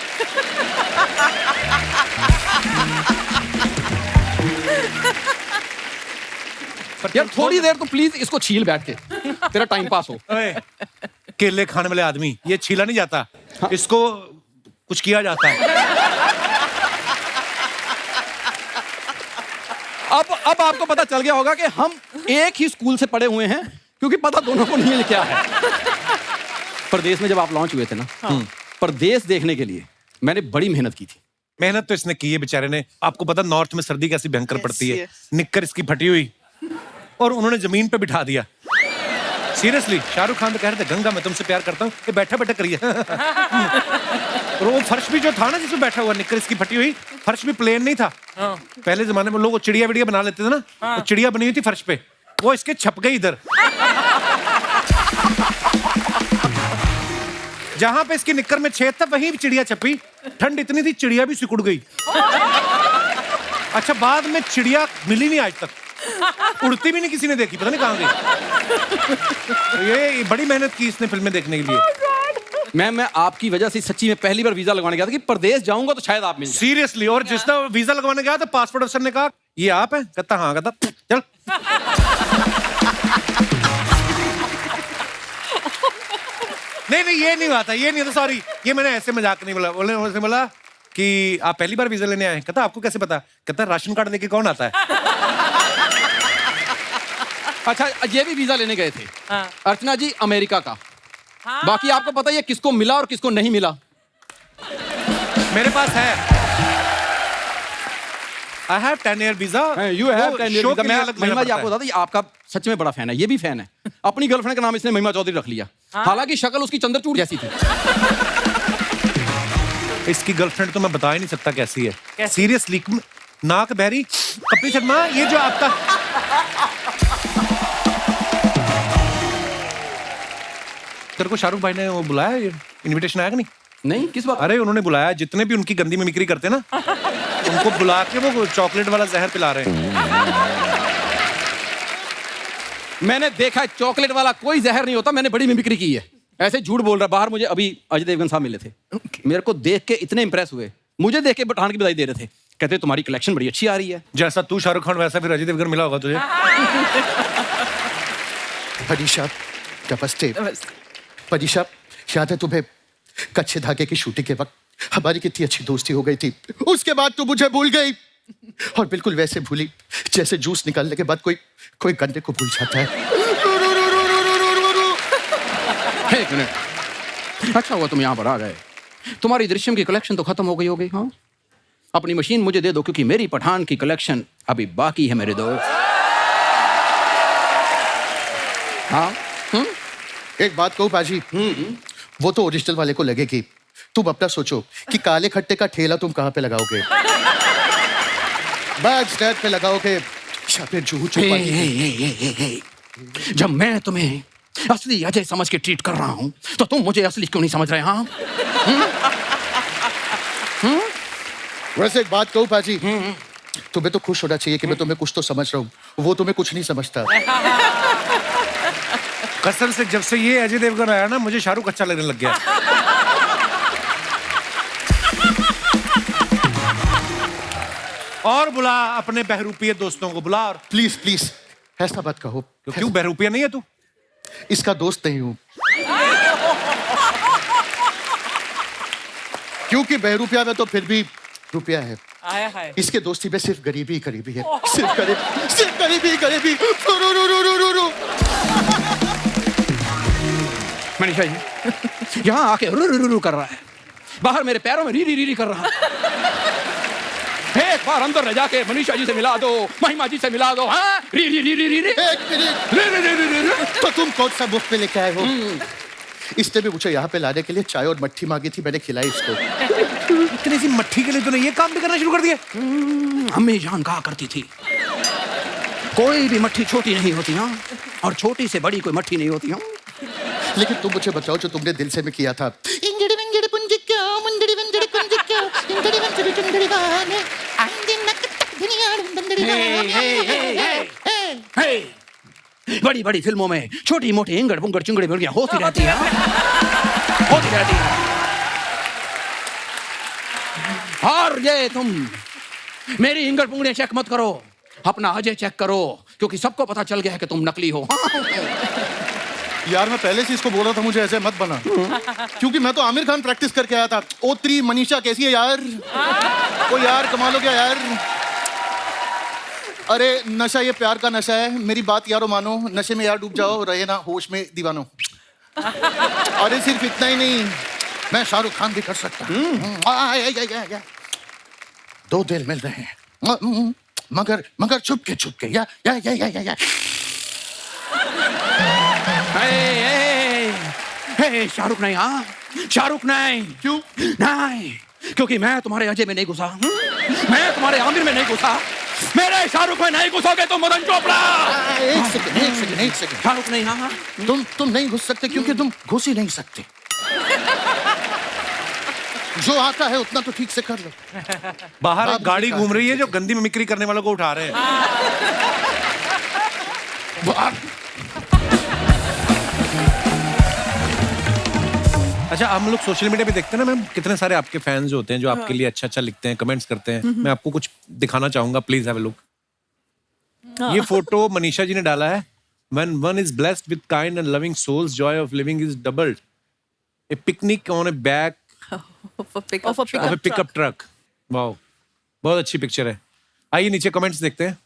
यार थोड़ी देर तो प्लीज इसको छील बैठ के, तेरा टाइम पास हो। ओए, केले खाने वाले आदमी, ये छीला नहीं जाता, इसको कुछ किया जाता है। अब आपको पता चल गया होगा कि हम एक ही स्कूल से पढ़े हुए हैं, क्योंकि पता दोनों को नहीं है क्या है। परदेश में जब आप लॉन्च हुए थे ना, परदेश देखने के लिए मैंने बड़ी मेहनत की थी। मेहनत तो इसने की है बेचारे ने। आपको पता नॉर्थ में सर्दी कैसी भयंकर पड़ती है, निक्कर इसकी फटी हुई, और उन्होंने जमीन पे बिठा दिया। सीरियसली, शाहरुख खान तो कह रहे थे गंगा मैं तुमसे प्यार करता हूँ, ये बैठा बैठा करिए। और वो फर्श भी जो था ना जिसमें बैठा हुआ, निक्कर इसकी फटी हुई, फर्श भी प्लेन नहीं था। पहले जमाने में लोग चिड़िया विड़िया बना लेते थे ना, वो चिड़िया बनी हुई थी फर्श पे, वो इसके छप गई इधर। जहां पे इसकी निक्कर में छेद था वहीं चिड़िया छपी। ठंड इतनी थी चिड़िया भी सिकुड़ गई। अच्छा, बाद में चिड़िया मिली नहीं आज तक, उड़ती भी नहीं किसी ने देखी, पता नहीं कहां गई। ये बड़ी मेहनत की इसने फिल्में देखने के लिए। मैं आपकी वजह से सच्ची में पहली बार वीजा लगवाने गया था कि परदेश जाऊंगा तो शायद आप मिल जाए। सीरियसली, और जिस तरह वीजा लगवाने गया तो पासपोर्ट अफसर ने कहा ये आप हैं? कहता हाँ। कहता चल। नहीं ये नहीं हुआ था, ये नहीं था, सॉरी, ये मैंने ऐसे मजाक नहीं बोला। उसने बोला कि आप पहली बार वीजा लेने आए? कहता आपको कैसे पता? कहता राशन कार्ड लेके कौन आता है? अच्छा, ये भी वीजा लेने गए थे अर्चना जी, अमेरिका का। बाकी आपको पता है किसको मिला और किसको नहीं मिला? मेरे पास है, I have 10-year visa. You have 10-year visa. मैं महिमा जी आपको पड़ता बता दें, आपका सच में बड़ा फैन है, ये भी फैन है। अपनी गर्लफ्रेंड का नाम इसने महिमा चौधरी रख लिया, हालांकि शक्ल उसकी चंद्रचूड़ जैसी थी। इसकी गर्लफ्रेंड तो मैं बता ही नहीं सकता कैसी है कैसी? सीरियसली। नाक बहरी। कपिल शर्मा, ये जो आपका तेरे को शाहरुख भाई ने वो बुलाया, ये इनविटेशन आया कि नहीं? नहीं, किस बात? अरे उन्होंने बुलाया, जितने भी उनकी गंदी मिमिक्री करते हैं ना उनको बुला के वो चॉकलेट वाला जहर पिला रहे हैं। मैंने देखा है, चॉकलेट वाला कोई जहर नहीं होता, मैंने बड़ी मिमिक्री की है। ऐसे झूठ बोल रहा। बाहर मुझे अभी अजय देवगन साहब मिले थे, मेरे को देख के इतने इंप्रेस हुए, मुझे देख के पठान की बधाई दे रहे थे। कहते तुम्हारी कलेक्शन बड़ी अच्छी आ रही है। जैसा तू शाहरुख खान वैसा फिर अजय देवगन मिला होगा तुझे। परीक्षा नमस्ते। परीक्षा, याद है तुम्हें कच्चे धागे की शूटिंग के वक्त हमारी कितनी अच्छी दोस्ती हो गई थी? उसके बाद तू मुझे भूल गई, और बिल्कुल वैसे भूली जैसे जूस निकालने के बाद कोई गन्ने को भूल जाता है। एक मिनट, अच्छा हुआ तुम यहाँ पर आ गए। तुम्हारी दृश्यम की कलेक्शन तो खत्म हो गई होगी। हाँ, अपनी मशीन मुझे दे दो, क्योंकि मेरी पठान की कलेक्शन अभी बाकी है मेरे दोस्त। हाँ, एक बात कहूँ पाजी, वो तो ओरिजिनल वाले को लगेगी। तुम अपना सोचो कि काले खट्टे का ठेला तुम कहाँ पे लगाओगे? बैक स्टैंड पे लगाओगे या फिर जूहू चौपाटी? जब मैं तुम्हें असली अजय समझ के ट्रीट कर रहा हूं, तो तुम मुझे असली क्यों नहीं समझ रहे? हाँ, वैसे एक बात कहूँ पाजी, तुम्हें तो खुश होना चाहिए कि मैं तुम्हें कुछ तो समझ रहा हूँ, वो तुम्हें कुछ नहीं समझता। कसम से जब से ये अजय देवगन आया ना, मुझे शाहरुख अच्छा लगने लग गया। और बुला अपने बहरूपिये दोस्तों को, बुला। और प्लीज प्लीज ऐसा मत कहो। क्यों बहरूपिया नहीं है तू? इसका दोस्त नहीं हूं, क्योंकि बहरूपिया में तो फिर भी रुपया है। आया है। इसके दोस्ती में सिर्फ गरीबी ही गरीबी है। सिर्फ गरीबी ही गरीबी। रू रू रू रू रू रू। मनीषा जी यहाँ आके रू रू रू रू कर रहा है, बाहर मेरे पैरों में री री री री कर रहा है। एक बार अंदर रह जाके मनीषा जी से मिला दो, महिमा जी से मिला दो। हाँ, री री री री री री एक मिनट, री री री री री री। तो तुम कौन सा मुफ्त में लेके आए हो? इसने भी मुझे यहाँ पे लाने के लिए चाय और मट्ठी मांगी थी, मैंने खिलाई इसको। इतनी सी मट्ठी के लिए तूने ये काम भी करना शुरू कर दिया? अम्मी जान कहा करती थी, कोई भी मट्ठी छोटी नहीं होती। हाँ, और छोटी से बड़ी कोई मट्ठी नहीं होती। हाँ, लेकिन तुम मुझे बताओ, जो तुमने दिल से में किया था, इंजड़ी विंजड़ी पुंजी क्यों, मुंजड़ी विंजड़ी कुंजी क्यों, इंजड़ी विंजड़ी चुंजड़ी गाने, आंधी नक तक दुनिया बंदड़ी गाने। बड़ी बड़ी फिल्मों में छोटी मोटी इंगड़ बुंगड़ चुंगड़ी मुर्गियां होती रहती हैं। होती रहती हैं। और ये तुम मेरी इंगड़ पुंगड़ियां चेक मत करो, अपना अजय चेक करो, क्योंकि सबको पता चल गया है कि तुम नकली हो। यार मैं पहले से इसको बोल रहा था मुझे ऐसे मत बना, क्योंकि मैं तो आमिर खान प्रैक्टिस करके आया था। ओ3 मनीषा कैसी है यार? ओ यार कमाल हो गया यार। अरे नशा ये प्यार का नशा है, मेरी बात यारो मानो, नशे में यार डूब जाओ, रहे ना होश में दीवानो। अरे सिर्फ इतना ही नहीं, मैं शाहरुख खान भी कर सकता हूँ। दो दिल मिल रहे हैं, मगर छुप के या। शाहरुख नहीं। हाँ, शाहरुख नहीं। क्यों नहीं? क्योंकि मैं तुम्हारे अजय में नहीं घुसा, मैं तुम्हारे आमिर में नहीं घुसा, मेरे शाहरुख में नहीं घुसोगे तुम मदन चोपड़ा। एक सेकंड। शाहरुख नहीं। हाँ, तुम नहीं घुस सकते क्योंकि तुम घुस ही नहीं सकते। जो आता है उतना तो ठीक से कर लो। बाहर एक गाड़ी घूम रही है जो गंदी मिमिक्री करने वालों को उठा रहे हैं। अच्छा, हम लोग सोशल मीडिया पे देखते हैं ना मैम, कितने सारे आपके फैंस होते हैं जो आपके लिए अच्छा लिखते हैं, कमेंट्स करते हैं। मैं आपको कुछ दिखाना चाहूंगा, प्लीज हैव अ लुक। ये फोटो मनीषा जी ने डाला है। When one is blessed with kind and loving souls, joy of living is doubled. A picnic on a back of a pickup truck. Wow, बहुत अच्छी पिक्चर है। आइए नीचे कमेंट्स देखते हैं।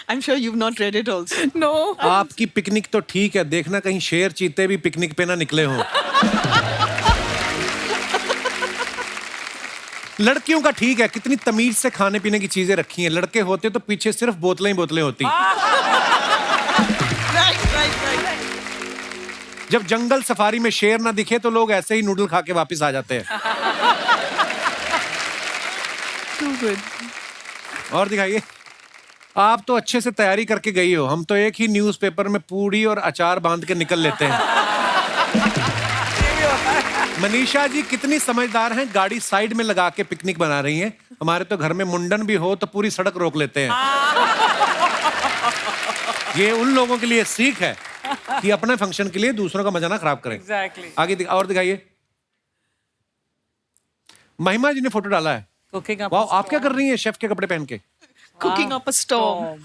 I'm sure you've not read it also. No. आपकी picnic तो ठीक है, देखना कहीं शेर चीते भी पिकनिक पे ना निकले हो। लड़कियों का ठीक है, कितनी तमीज से खाने पीने की चीजें रखी हैं। लड़के होते तो पीछे सिर्फ बोतलें ही बोतलें होती। Right. जब जंगल सफारी में शेर ना दिखे तो लोग ऐसे ही नूडल खा के वापस आ जाते हैं। Too good. और दिखाइए। आप तो अच्छे से तैयारी करके गई हो, हम तो एक ही न्यूज़पेपर में पूड़ी और अचार बांध के निकल लेते हैं। मनीषा जी कितनी समझदार हैं, गाड़ी साइड में लगा के पिकनिक बना रही हैं। हमारे तो घर में मुंडन भी हो तो पूरी सड़क रोक लेते हैं। ये उन लोगों के लिए सीख है कि अपने फंक्शन के लिए दूसरों का मजा ना खराब करें। Exactly. आगे और दिखाइए। महिमा जी ने फोटो डाला है। Cooking up. वाह, आप क्या कर रही हैं शेफ के कपड़े पहन के? Cooking up a storm.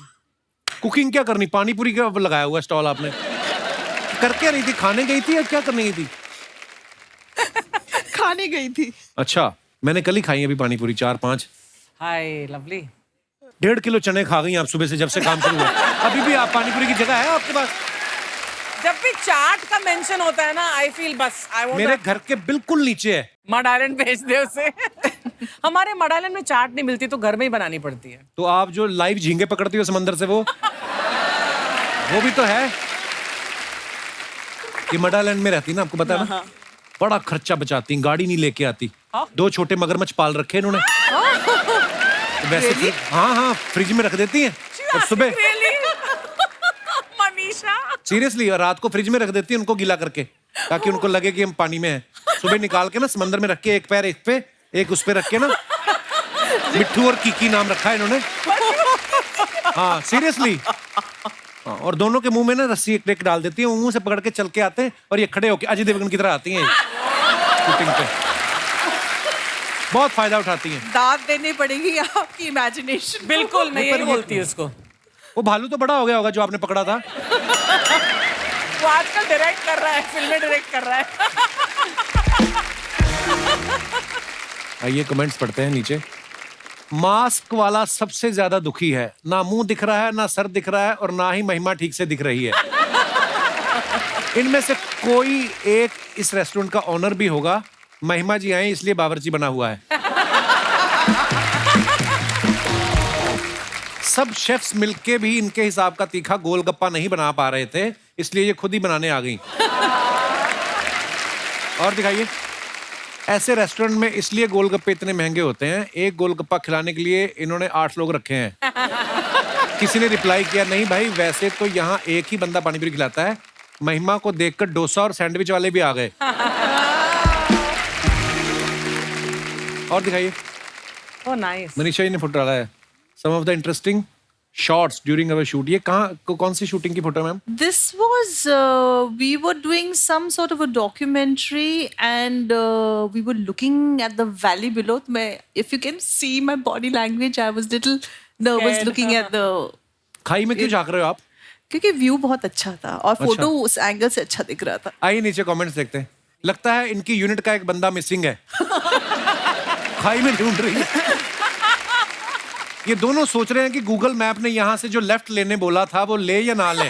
Cooking क्या करनी, पानी पूरी का लगाया हुआ स्टॉल आपने? कर क्या रही थी, खाने गई थी या क्या करने गई थी? खाने गई थी। अच्छा, मैंने कल ही खाई अभी पानी पूरी 4-5। Hi, lovely. 1.5 किलो चने खा गई आप सुबह से, जब से काम शुरू हुआ। अभी भी आप पानी पूरी की जगह है आपके पास? जब भी चाट का मेंशन होता है ना, आई फील बस आई वांट मेरे घर के बिल्कुल नीचे है। मड आइलैंड भेज दे उसे। हमारे मड आइलैंड में चाट नहीं मिलती तो घर में ही बनानी पड़ती है। तो आप जो लाइव झींगे पकड़ती हो समंदर से, वो भी तो है। ये मडालैंड में रहती ना, आपको पता है ना? बड़ा खर्चा बचाती, गाड़ी नहीं लेके आती। 2 छोटे मगरमच्छ पाल रखे इन्होंने। तो वैसे हाँ, फ्रिज में रख देती हैं और सुबह मनीषा सीरियसली, और रात को फ्रिज में रख देती है उनको गीला करके, ताकि उनको लगे कि हम पानी में हैं। सुबह निकाल के ना समंदर में रख के, एक पैर एक पे एक उस पे रख के ना, मिट्ठू और कीकी नाम रखा है इन्होंने। हाँ सीरियसली। और दोनों के मुंह में ना रस्सी एक डाल देती है, मुंह से पकड़ के चल के आते हैं और ये खड़े होके अजय देवगन की तरह आती हैं शूटिंग पे। बहुत फायदा उठाती हैं। दाद देनी पड़ेगी आपकी इमेजिनेशन। बिल्कुल, मैं यही बोलती हूँ उसको। वो भालू तो बड़ा हो गया होगा जो आपने पकड़ा था। वो आजकल डायरेक्ट कर रहा है, फिल्में डायरेक्ट कर रहा है। आइए कमेंट्स पढ़ते हैं नीचे। मास्क वाला सबसे ज्यादा दुखी है, ना मुंह दिख रहा है, ना सर दिख रहा है, और ना ही महिमा ठीक से दिख रही है। इनमें से कोई एक इस रेस्टोरेंट का ऑनर भी होगा। महिमा जी आए इसलिए बावर्ची बना हुआ है। सब शेफ्स मिलके भी इनके हिसाब का तीखा गोलगप्पा नहीं बना पा रहे थे, इसलिए ये खुद ही बनाने आ गई। और दिखाइए। ऐसे रेस्टोरेंट में इसलिए गोलगप्पे इतने महंगे होते हैं, एक गोलगप्पा खिलाने के लिए इन्होंने 8 लोग रखे हैं। किसी ने रिप्लाई किया, नहीं भाई वैसे तो यहाँ एक ही बंदा पानी पूरी खिलाता है। महिमा को देखकर डोसा और सैंडविच वाले भी आ गए। और दिखाइए। Oh, nice. मनीषा जी ने फोटो डाला है। Some of the interesting shots during our shoot. ये कौन सी शूटिंग की फोटो है ma'am? This was we were doing some sort of a documentary, and we were looking at the valley below. If you can see my body language, I was little nervous Scared. looking at the. खाई में क्यों झांक रहे हो आप? क्योंकि view बहुत अच्छा था और फोटो उस एंगल से अच्छा दिख रहा था। आइए नीचे कमेंट्स देखते हैं। लगता है इनकी यूनिट का एक बंदा मिसिंग है। खाई में ढूंढ रही है। ये दोनों सोच रहे हैं कि गूगल मैप ने यहाँ से जो लेफ्ट लेने बोला था वो ले या ना ले।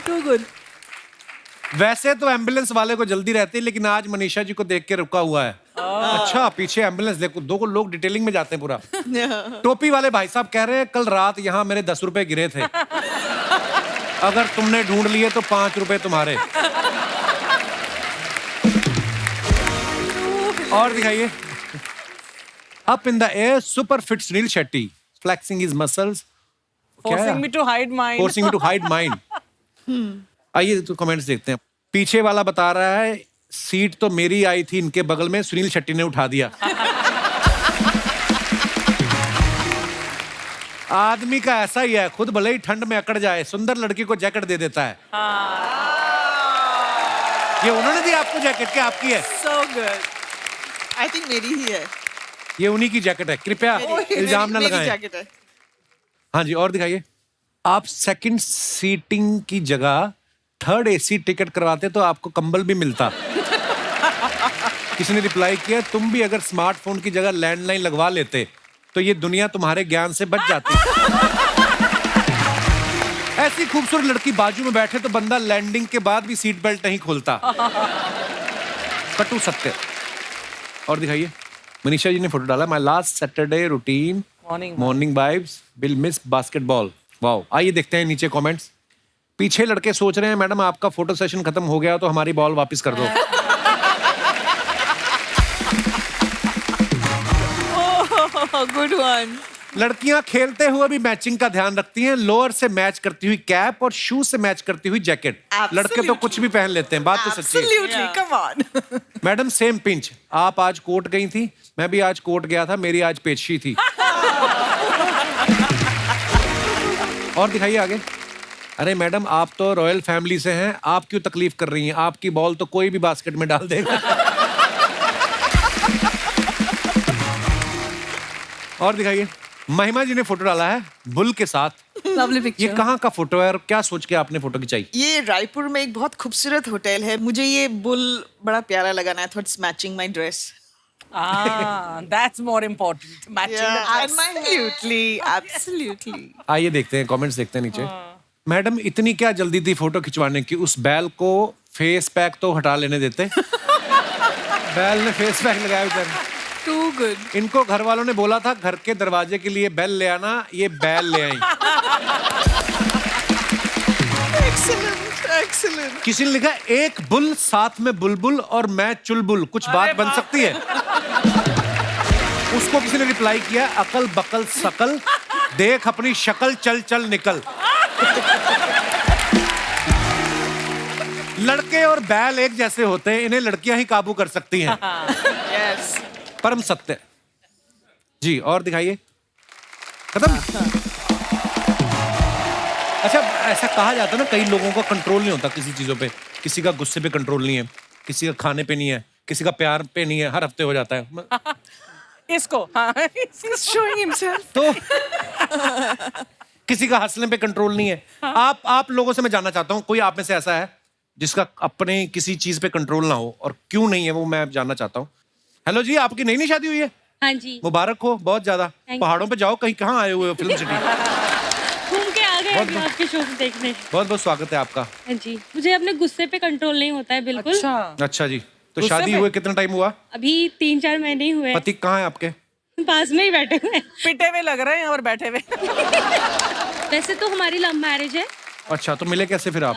Too good. वैसे तो एम्बुलेंस वाले को जल्दी रहती है, लेकिन आज मनीषा जी को देख के रुका हुआ है। अच्छा, पीछे एम्बुलेंस देखो, 2 लोग डिटेलिंग में जाते हैं पूरा। टोपी वाले भाई साहब कह रहे हैं कल रात यहाँ मेरे 10 रुपए गिरे थे, अगर तुमने ढूंढ लिए तो 5 रुपए तुम्हारे। और दिखाइए। Up in the air super fit Sunil Shetty flexing his muscles, Forcing me to hide mine. Forcing me to hide mind. आइए तो कमेंट्स देखते हैं। पीछे वाला बता रहा है सीट तो मेरी आई थी इनके बगल में, सुनील शेट्टी ने उठा दिया। आदमी का ऐसा ही है, खुद भले ही ठंड में अकड़ जाए, सुंदर लड़की को जैकेट दे देता है। ये उन्होंने दी आपको जैकेट, क्या आपकी है? So good. I think मेरी ही है। ये उन्हीं की जैकेट है, कृपया इल्जाम न मेरी लगाएं। जैकेट है। हाँ जी, और दिखाइए। आप सेकंड सीटिंग की जगह 3rd AC टिकट करवाते तो आपको कंबल भी मिलता। किसी ने रिप्लाई किया, तुम भी अगर स्मार्टफोन की जगह लैंडलाइन लगवा लेते तो ये दुनिया तुम्हारे ज्ञान से बच जाती। ऐसी खूबसूरत लड़की बाजू में बैठे तो बंदा लैंडिंग के बाद भी सीट बेल्ट नहीं खोलता। कटु सत्य। और दिखाइए। मनीषा जी ने फोटो डाला, my last Saturday routine morning vibes will miss basketball. Wow. आइए देखते हैं नीचे कमेंट्स। पीछे लड़के सोच रहे हैं मैडम आपका फोटो सेशन खत्म हो गया तो हमारी बॉल वापस कर दो। Oh, good one. लड़कियां खेलते हुए भी मैचिंग का ध्यान रखती हैं, लोअर से मैच करती हुई कैप और शू से मैच करती हुई जैकेट। लड़के तो कुछ भी पहन लेते हैं, बात तो सच्ची है। Absolutely, come on. Madam same pinch, आप आज कोर्ट गई थी, मैं भी आज कोर्ट गया था, मेरी आज पेशी थी। और दिखाइए आगे। अरे मैडम आप तो रॉयल फैमिली से हैं, आप क्यों तकलीफ कर रही हैं? आपकी बॉल तो कोई भी बास्केट में डाल देगा। और दिखाइए, महिमा जी ने फोटो डाला है बुल के साथ। Lovely ये picture. कहाँ का फोटो है और क्या सोच के आपने फोटो खिंचाई? ये रायपुर में एक बहुत खूबसूरत होटल है, मुझे ये बुल बड़ा प्यारा लगा ना, I thought it's matching my dress. That's more important. Matching the dress. Absolutely, absolutely. आइए देखते हैं, कमेंट्स देखते हैं नीचे। मैडम इतनी क्या जल्दी थी फोटो खिंचवाने की? उस बैल को फेस पैक तो हटा लेने देते। बैल ने फेस पैक लगाया बेचारे। Too good. इनको घर वालों ने बोला था घर के दरवाजे के लिए बेल ले आना, ये बैल ले आई। Excellent, excellent. किसी ने लिखा एक बुल साथ में बुलबुल और मैं चुलबुल, कुछ बात बन सकती है? उसको किसी ने रिप्लाई किया अकल बकल सकल, देख अपनी शक्ल चल चल निकल। लड़के और बैल एक जैसे होते हैं, इन्हें लड़कियां ही काबू कर सकती हैं। Yes. परम सत्य जी। और दिखाइए, खत्म। अच्छा, ऐसा कहा जाता है ना, कई लोगों का कंट्रोल नहीं होता किसी चीजों पे। किसी का गुस्से पे कंट्रोल नहीं है, किसी का खाने पे नहीं है, किसी का प्यार पे नहीं है, हर हफ्ते हो जाता है। इसको He's showing himself. तो किसी का हंसने पे कंट्रोल नहीं है। आप लोगों से मैं जानना चाहता हूँ, कोई आप में से ऐसा है जिसका अपने किसी चीज पे कंट्रोल ना हो, और क्यों नहीं है वो मैं जानना चाहता हूँ। हेलो जी, आपकी नई शादी हुई है? हाँ जी, मुबारक हो बहुत ज्यादा। you. पहाड़ों पे जाओ, कहीं कहाँ आए हुए हो फिल्म सिटी? घूम के आ गए अभी आपके शो देखने। बहुत बहुत स्वागत है आपका। हाँ जी, मुझे अपने गुस्से पे कंट्रोल नहीं होता है बिल्कुल। अच्छा। अच्छा जी, तो गुस्से शादी में? हुए कितना टाइम हुआ? अभी 3-4 महीने ही हुए। पति कहाँ है आपके? पास में ही बैठे हुए हैं। पिटे हुए लग रहे हैं और बैठे हुए। वैसे तो हमारी लव मैरिज है। अच्छा, तो मिले कैसे फिर आप?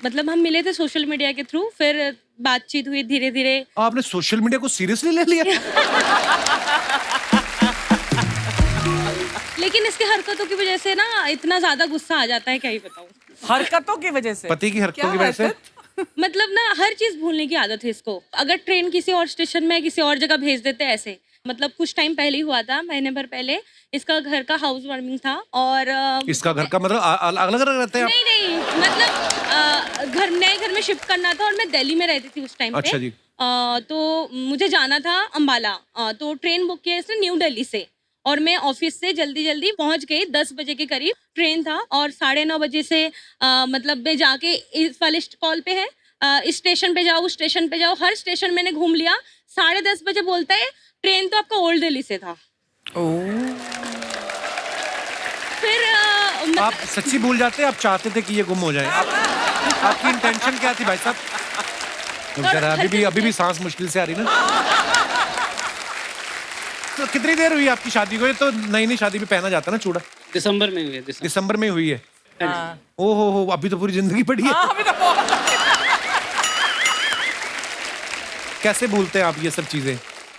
मतलब हम मिले थे सोशल मीडिया के थ्रू, फिर बातचीत हुई धीरे धीरे। आपने सोशल मीडिया को सीरियसली ले लिया? लेकिन इसकी हरकतों की वजह से ना इतना ज्यादा गुस्सा आ जाता है, क्या ही बताऊं। हरकतों की वजह से? पति की हरकतों की वजह से? मतलब ना हर चीज भूलने की आदत है इसको। अगर ट्रेन किसी और स्टेशन में किसी और जगह भेज देते हैं ऐसे। मतलब कुछ टाइम पहले ही हुआ था, महीने भर पहले, इसका घर का हाउस वार्मिंग था और इसका घर का मतलब अलग अलग रहते हैं आप? नहीं मतलब घर नए घर में शिफ्ट करना था और मैं दिल्ली में रहती थी उस टाइम पे। अच्छा जी। तो मुझे जाना था अंबाला, तो ट्रेन बुक किया इसने न्यू दिल्ली से, और मैं ऑफिस से जल्दी जल्दी पहुंच गई। 10 बजे के करीब ट्रेन था और 9:30 बजे से मतलब मैं जाके इस वाले कॉल पे है, इस स्टेशन पे जाओ, उस स्टेशन पे जाओ, हर स्टेशन मैंने घूम लिया। 10:30 बजे बोलता है ट्रेन तो आपका ओल्ड दिल्ली से था। फिर आप सच्ची भूल जाते हैं? आप चाहते थे कि ये गुम हो जाए? आपकी इंटेंशन क्या थी भाई साहब? तो जरा अभी भी सांस मुश्किल से आ रही ना। तो कितनी देर हुई आपकी शादी को? ये तो नई शादी में पहना जाता है ना चूड़ा। दिसंबर में हुई है। दिसंबर में हुई है? ओहो हो, अभी तो पूरी जिंदगी पड़ी है। अभी तो बहुत। कैसे भूलते हैं आप ये सब चीजें?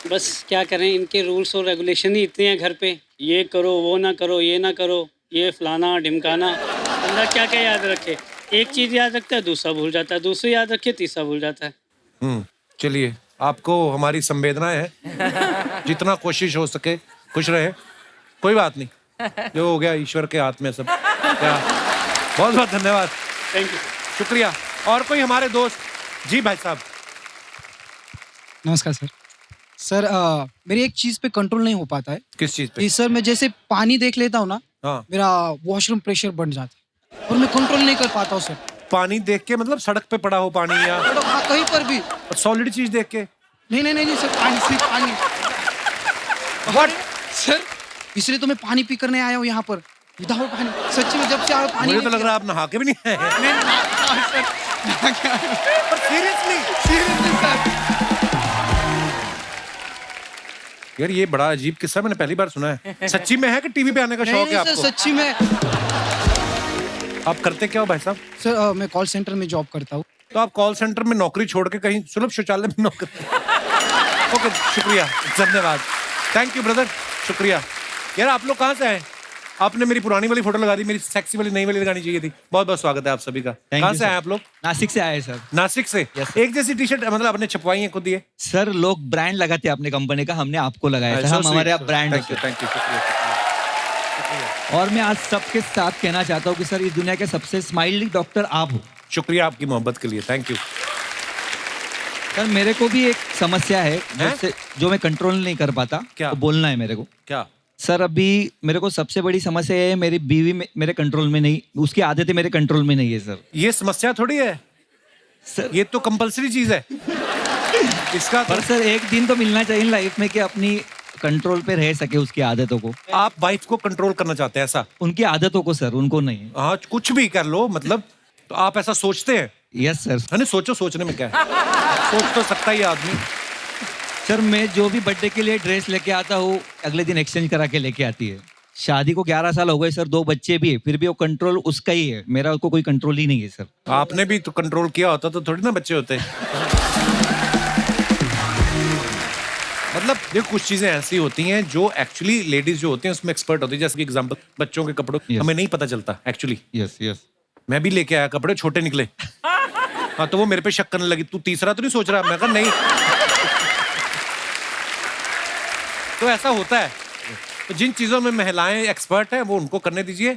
बस क्या करें, इनके रूल्स और रेगुलेशन ही इतने हैं घर पे। ये करो, वो ना करो, ये ना करो, ये फलाना ढिमकाना। बंदा क्या क्या याद रखे? एक चीज याद रखता है, दूसरा भूल जाता है, दूसरी याद रखे, तीसरा भूल जाता है। चलिए, आपको हमारी संवेदनाएं है, जितना कोशिश हो सके खुश रहे। कोई बात नहीं, जो हो गया ईश्वर के हाथ में सब। क्या, बहुत बहुत धन्यवाद, थैंक यू, शुक्रिया। और कोई हमारे दोस्त? जी भाई साहब। नमस्कार सर। सर मेरी एक चीज पे कंट्रोल नहीं हो पाता है। किस चीज पे? कि सर मैं जैसे पानी देख लेता हूँ ना, हाँ। मेरा वॉशरूम प्रेशर बढ़ जाता है और मैं कंट्रोल नहीं कर पाता हूँ सर। पानी देख के मतलब सड़क पे पड़ा हो पानी, या हाँ, कहीं पर भी सॉलिड चीज देख के? नहीं सर, पानी सिर्फ पानी। What? सर इसलिए तो मैं पानी पी करने आया हूँ यहाँ पर, विदाउट पानी। सच्ची में जब से आया पानी। मुझे तो लग रहा है आप नहा के भी नहीं आए। Seriously sir. यार, ये बड़ा अजीब किस्सा मैंने पहली बार सुना है। सच्ची में है कि टीवी पे आने का शौक है नहीं सर, आपको? सच्ची में। आप करते क्या हो भाई साहब? सर मैं कॉल सेंटर में जॉब करता हूँ। तो आप कॉल सेंटर में नौकरी छोड़ के कहीं सुलभ शौचालय में नौकरी? ओके, शुक्रिया, धन्यवाद, थैंक यू ब्रदर, शुक्रिया। यार आप लोग कहाँ से आए? आपने मेरी पुरानी वाली फोटो लगा दी, मेरी सेक्सी वाली नई वाली लगानी चाहिए थी। बहुत बहुत स्वागत है आप सभी का। कहाँ से आए आप लोग? नासिक से आए सर। नासिक से? एक जैसी टी शर्ट मतलब आपने छपवाई है खुद ये? सर लोग ब्रांड लगाते हैं अपने कंपनी का, हमने आपको लगाया था, हम हमारे आप ब्रांड। थैंक यू, शुक्रिया। और मैं आज सबके साथ कहना चाहता हूँ कि सर इस दुनिया के सबसे स्माइली डॉक्टर आप हो। शुक्रिया आपकी मोहब्बत के लिए, थैंक यू। सर मेरे को भी एक समस्या है जो मैं कंट्रोल नहीं कर पाता। क्या? तो बोलना है मेरे को। क्या? सर अभी मेरे को सबसे बड़ी समस्या है, मेरी बीवी मेरे कंट्रोल में नहीं, उसकी आदतें मेरे कंट्रोल में नहीं है सर। ये समस्या थोड़ी है सर, ये तो कंपलसरी चीज है इसका। पर सर एक दिन तो मिलना चाहिए लाइफ में कि अपनी कंट्रोल पे रह सके उसकी आदतों को। आप वाइफ को कंट्रोल करना चाहते हैं ऐसा? उनकी आदतों को सर, उनको नहीं। हाँ कुछ भी कर लो मतलब, तो आप ऐसा सोचते हैं? Yes sir. है सोचो, सोचने में क्या है, सोच तो सकता ही आदमी। सर मैं जो भी बर्थडे के लिए ड्रेस लेके आता हूँ अगले दिन एक्सचेंज करा के लेके आती है। शादी को 11 साल हो गए सर, 2 बच्चे भी है, फिर भी वो कंट्रोल उसका ही है, मेरा उसको कोई कंट्रोल ही नहीं है सर। आपने भी तो कंट्रोल किया होता तो थोड़ी ना बच्चे होते। मतलब ये कुछ चीजें ऐसी होती हैं जो एक्चुअली लेडीज जो होती हैं उसमें एक्सपर्ट होती है। जैसे कि एग्जांपल बच्चों के कपड़ों, हमें नहीं पता चलता एक्चुअली। Yes yes. मैं भी लेके आया कपड़े, छोटे निकले। हाँ तो वो मेरे पे शक करने लगी, तू तीसरा तो नहीं सोच रहा? मैं कहा नहीं। तो ऐसा होता है। तो जिन चीजों में महिलाएं एक्सपर्ट हैं वो उनको करने दीजिए,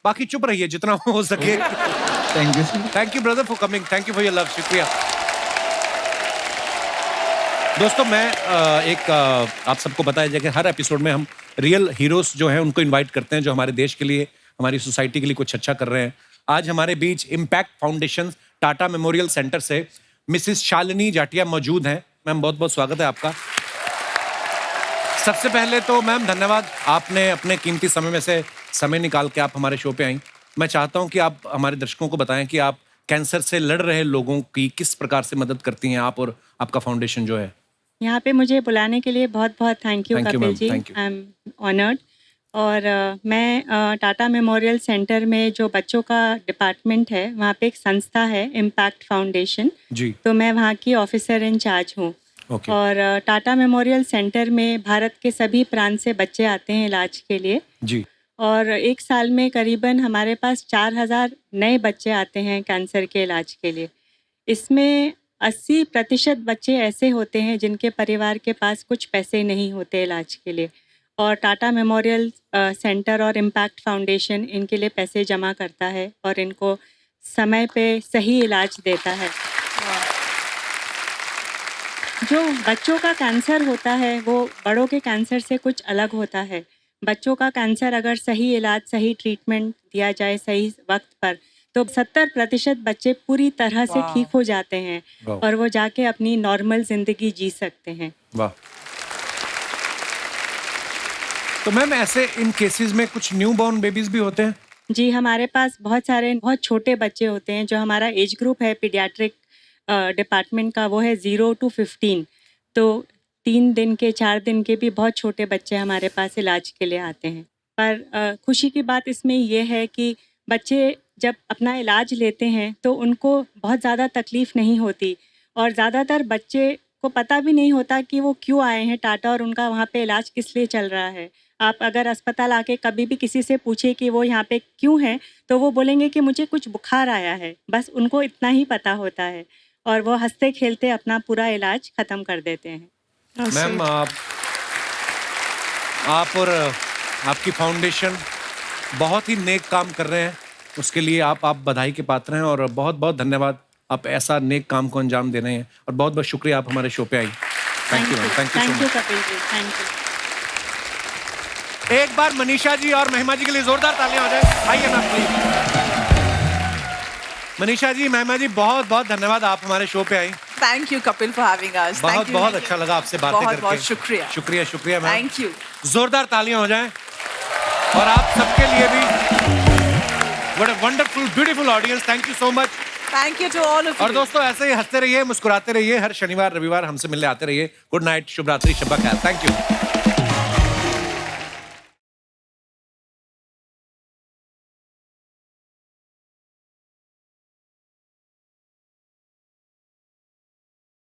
बाकी चुप रहिए जितना हो सके। Thank you. Thank you brother for coming, thank you for your love, शुक्रिया। दोस्तों मैं आप सबको बताया जाए कि हर एपिसोड में हम रियल हीरोज जो हैं उनको इनवाइट करते हैं जो हमारे देश के लिए, हमारी सोसाइटी के लिए कुछ अच्छा कर रहे हैं। आज हमारे बीच impact foundation Tata memorial centre से मिसिस शालिनी जाटिया मौजूद हैं। मैम बहुत बहुत स्वागत है आपका। सबसे पहले तो मैम धन्यवाद, आपने अपने कीमती समय में से समय निकाल के आप हमारे शो पे आई। मैं चाहता हूं कि आप हमारे दर्शकों को बताएं कि आप कैंसर से लड़ रहे लोगों की किस प्रकार से मदद करती हैं आप और आपका फाउंडेशन जो है। यहाँ पे मुझे बुलाने के लिए बहुत बहुत thank you Kapil ji, I am honoured. और मैं टाटा मेमोरियल सेंटर में जो बच्चों का डिपार्टमेंट है वहाँ पे एक संस्था है इम्पैक्ट फाउंडेशन जी, तो मैं वहाँ की ऑफिसर इन चार्ज हूँ। और टाटा मेमोरियल सेंटर में भारत के सभी प्रांत से बच्चे आते हैं इलाज के लिए जी। और एक साल में करीबन हमारे पास 4000 नए बच्चे आते हैं कैंसर के इलाज के लिए। इसमें 80% बच्चे ऐसे होते हैं जिनके परिवार के पास कुछ पैसे नहीं होते इलाज के लिए, और टाटा मेमोरियल सेंटर और इम्पैक्ट फाउंडेशन इनके लिए पैसे जमा करता है और इनको समय पे सही इलाज देता है। जो बच्चों का कैंसर होता है वो बड़ों के कैंसर से कुछ अलग होता है। बच्चों का कैंसर अगर सही इलाज, सही ट्रीटमेंट दिया जाए सही वक्त पर, तो 70% बच्चे पूरी तरह से ठीक हो जाते हैं और वो जाके अपनी नॉर्मल जिंदगी जी सकते हैं। वाह। तो मैम ऐसे इन केसेस में कुछ न्यू बॉर्न बेबीज भी होते हैं? जी, हमारे पास बहुत सारे बहुत छोटे बच्चे होते हैं। जो हमारा एज ग्रुप है पीडियाट्रिक डिपार्टमेंट का वो है 0 to 15, तो 3 दिन के 4 दिन के भी बहुत छोटे बच्चे हमारे पास इलाज के लिए आते हैं। पर खुशी की बात इसमें ये है कि बच्चे जब अपना इलाज लेते हैं तो उनको बहुत ज़्यादा तकलीफ़ नहीं होती और ज़्यादातर बच्चे को पता भी नहीं होता कि वो क्यों आए हैं टाटा और उनका वहाँ पे इलाज किस लिए चल रहा है। आप अगर अस्पताल आके कभी भी किसी से पूछे कि वो यहाँ पे क्यों हैं तो वो बोलेंगे कि मुझे कुछ बुखार आया है, बस उनको इतना ही पता होता है और वो हंसते खेलते अपना पूरा इलाज ख़त्म कर देते हैं। मैम आप और आपकी फाउंडेशन बहुत ही नेक काम कर रहे हैं, उसके लिए आप बधाई के पात्र हैं और बहुत बहुत धन्यवाद। आप ऐसा नेक काम को अंजाम दे रहे हैं और बहुत बहुत शुक्रिया आप हमारे शो पे आई। Thank you, thank you Kapil ji, thank you. एक बार मनीषा जी और महिमा जी के लिए जोरदार तालियां हो जाए। आइए ना प्लीज। मनीषा जी, महिमा जी, बहुत बहुत धन्यवाद आप हमारे शो पे आई। Thank you Kapil for having us. बहुत बहुत अच्छा लगा आपसे बातें करके। बहुत शुक्रिया। शुक्रिया शुक्रिया मैम। Thank you. जोरदार तालियां हो जाएं और आप सबके लिए भी। What a wonderful beautiful audience, thank you so much. Thank you to all of you. और दोस्तों ऐसे ही हंसते रहिए, मुस्कुराते रहिए, हर शनिवार रविवार हमसे मिलने आते रहिए। गुड नाइट, शुभ रात्रि, शब्बा खैर। Thank you.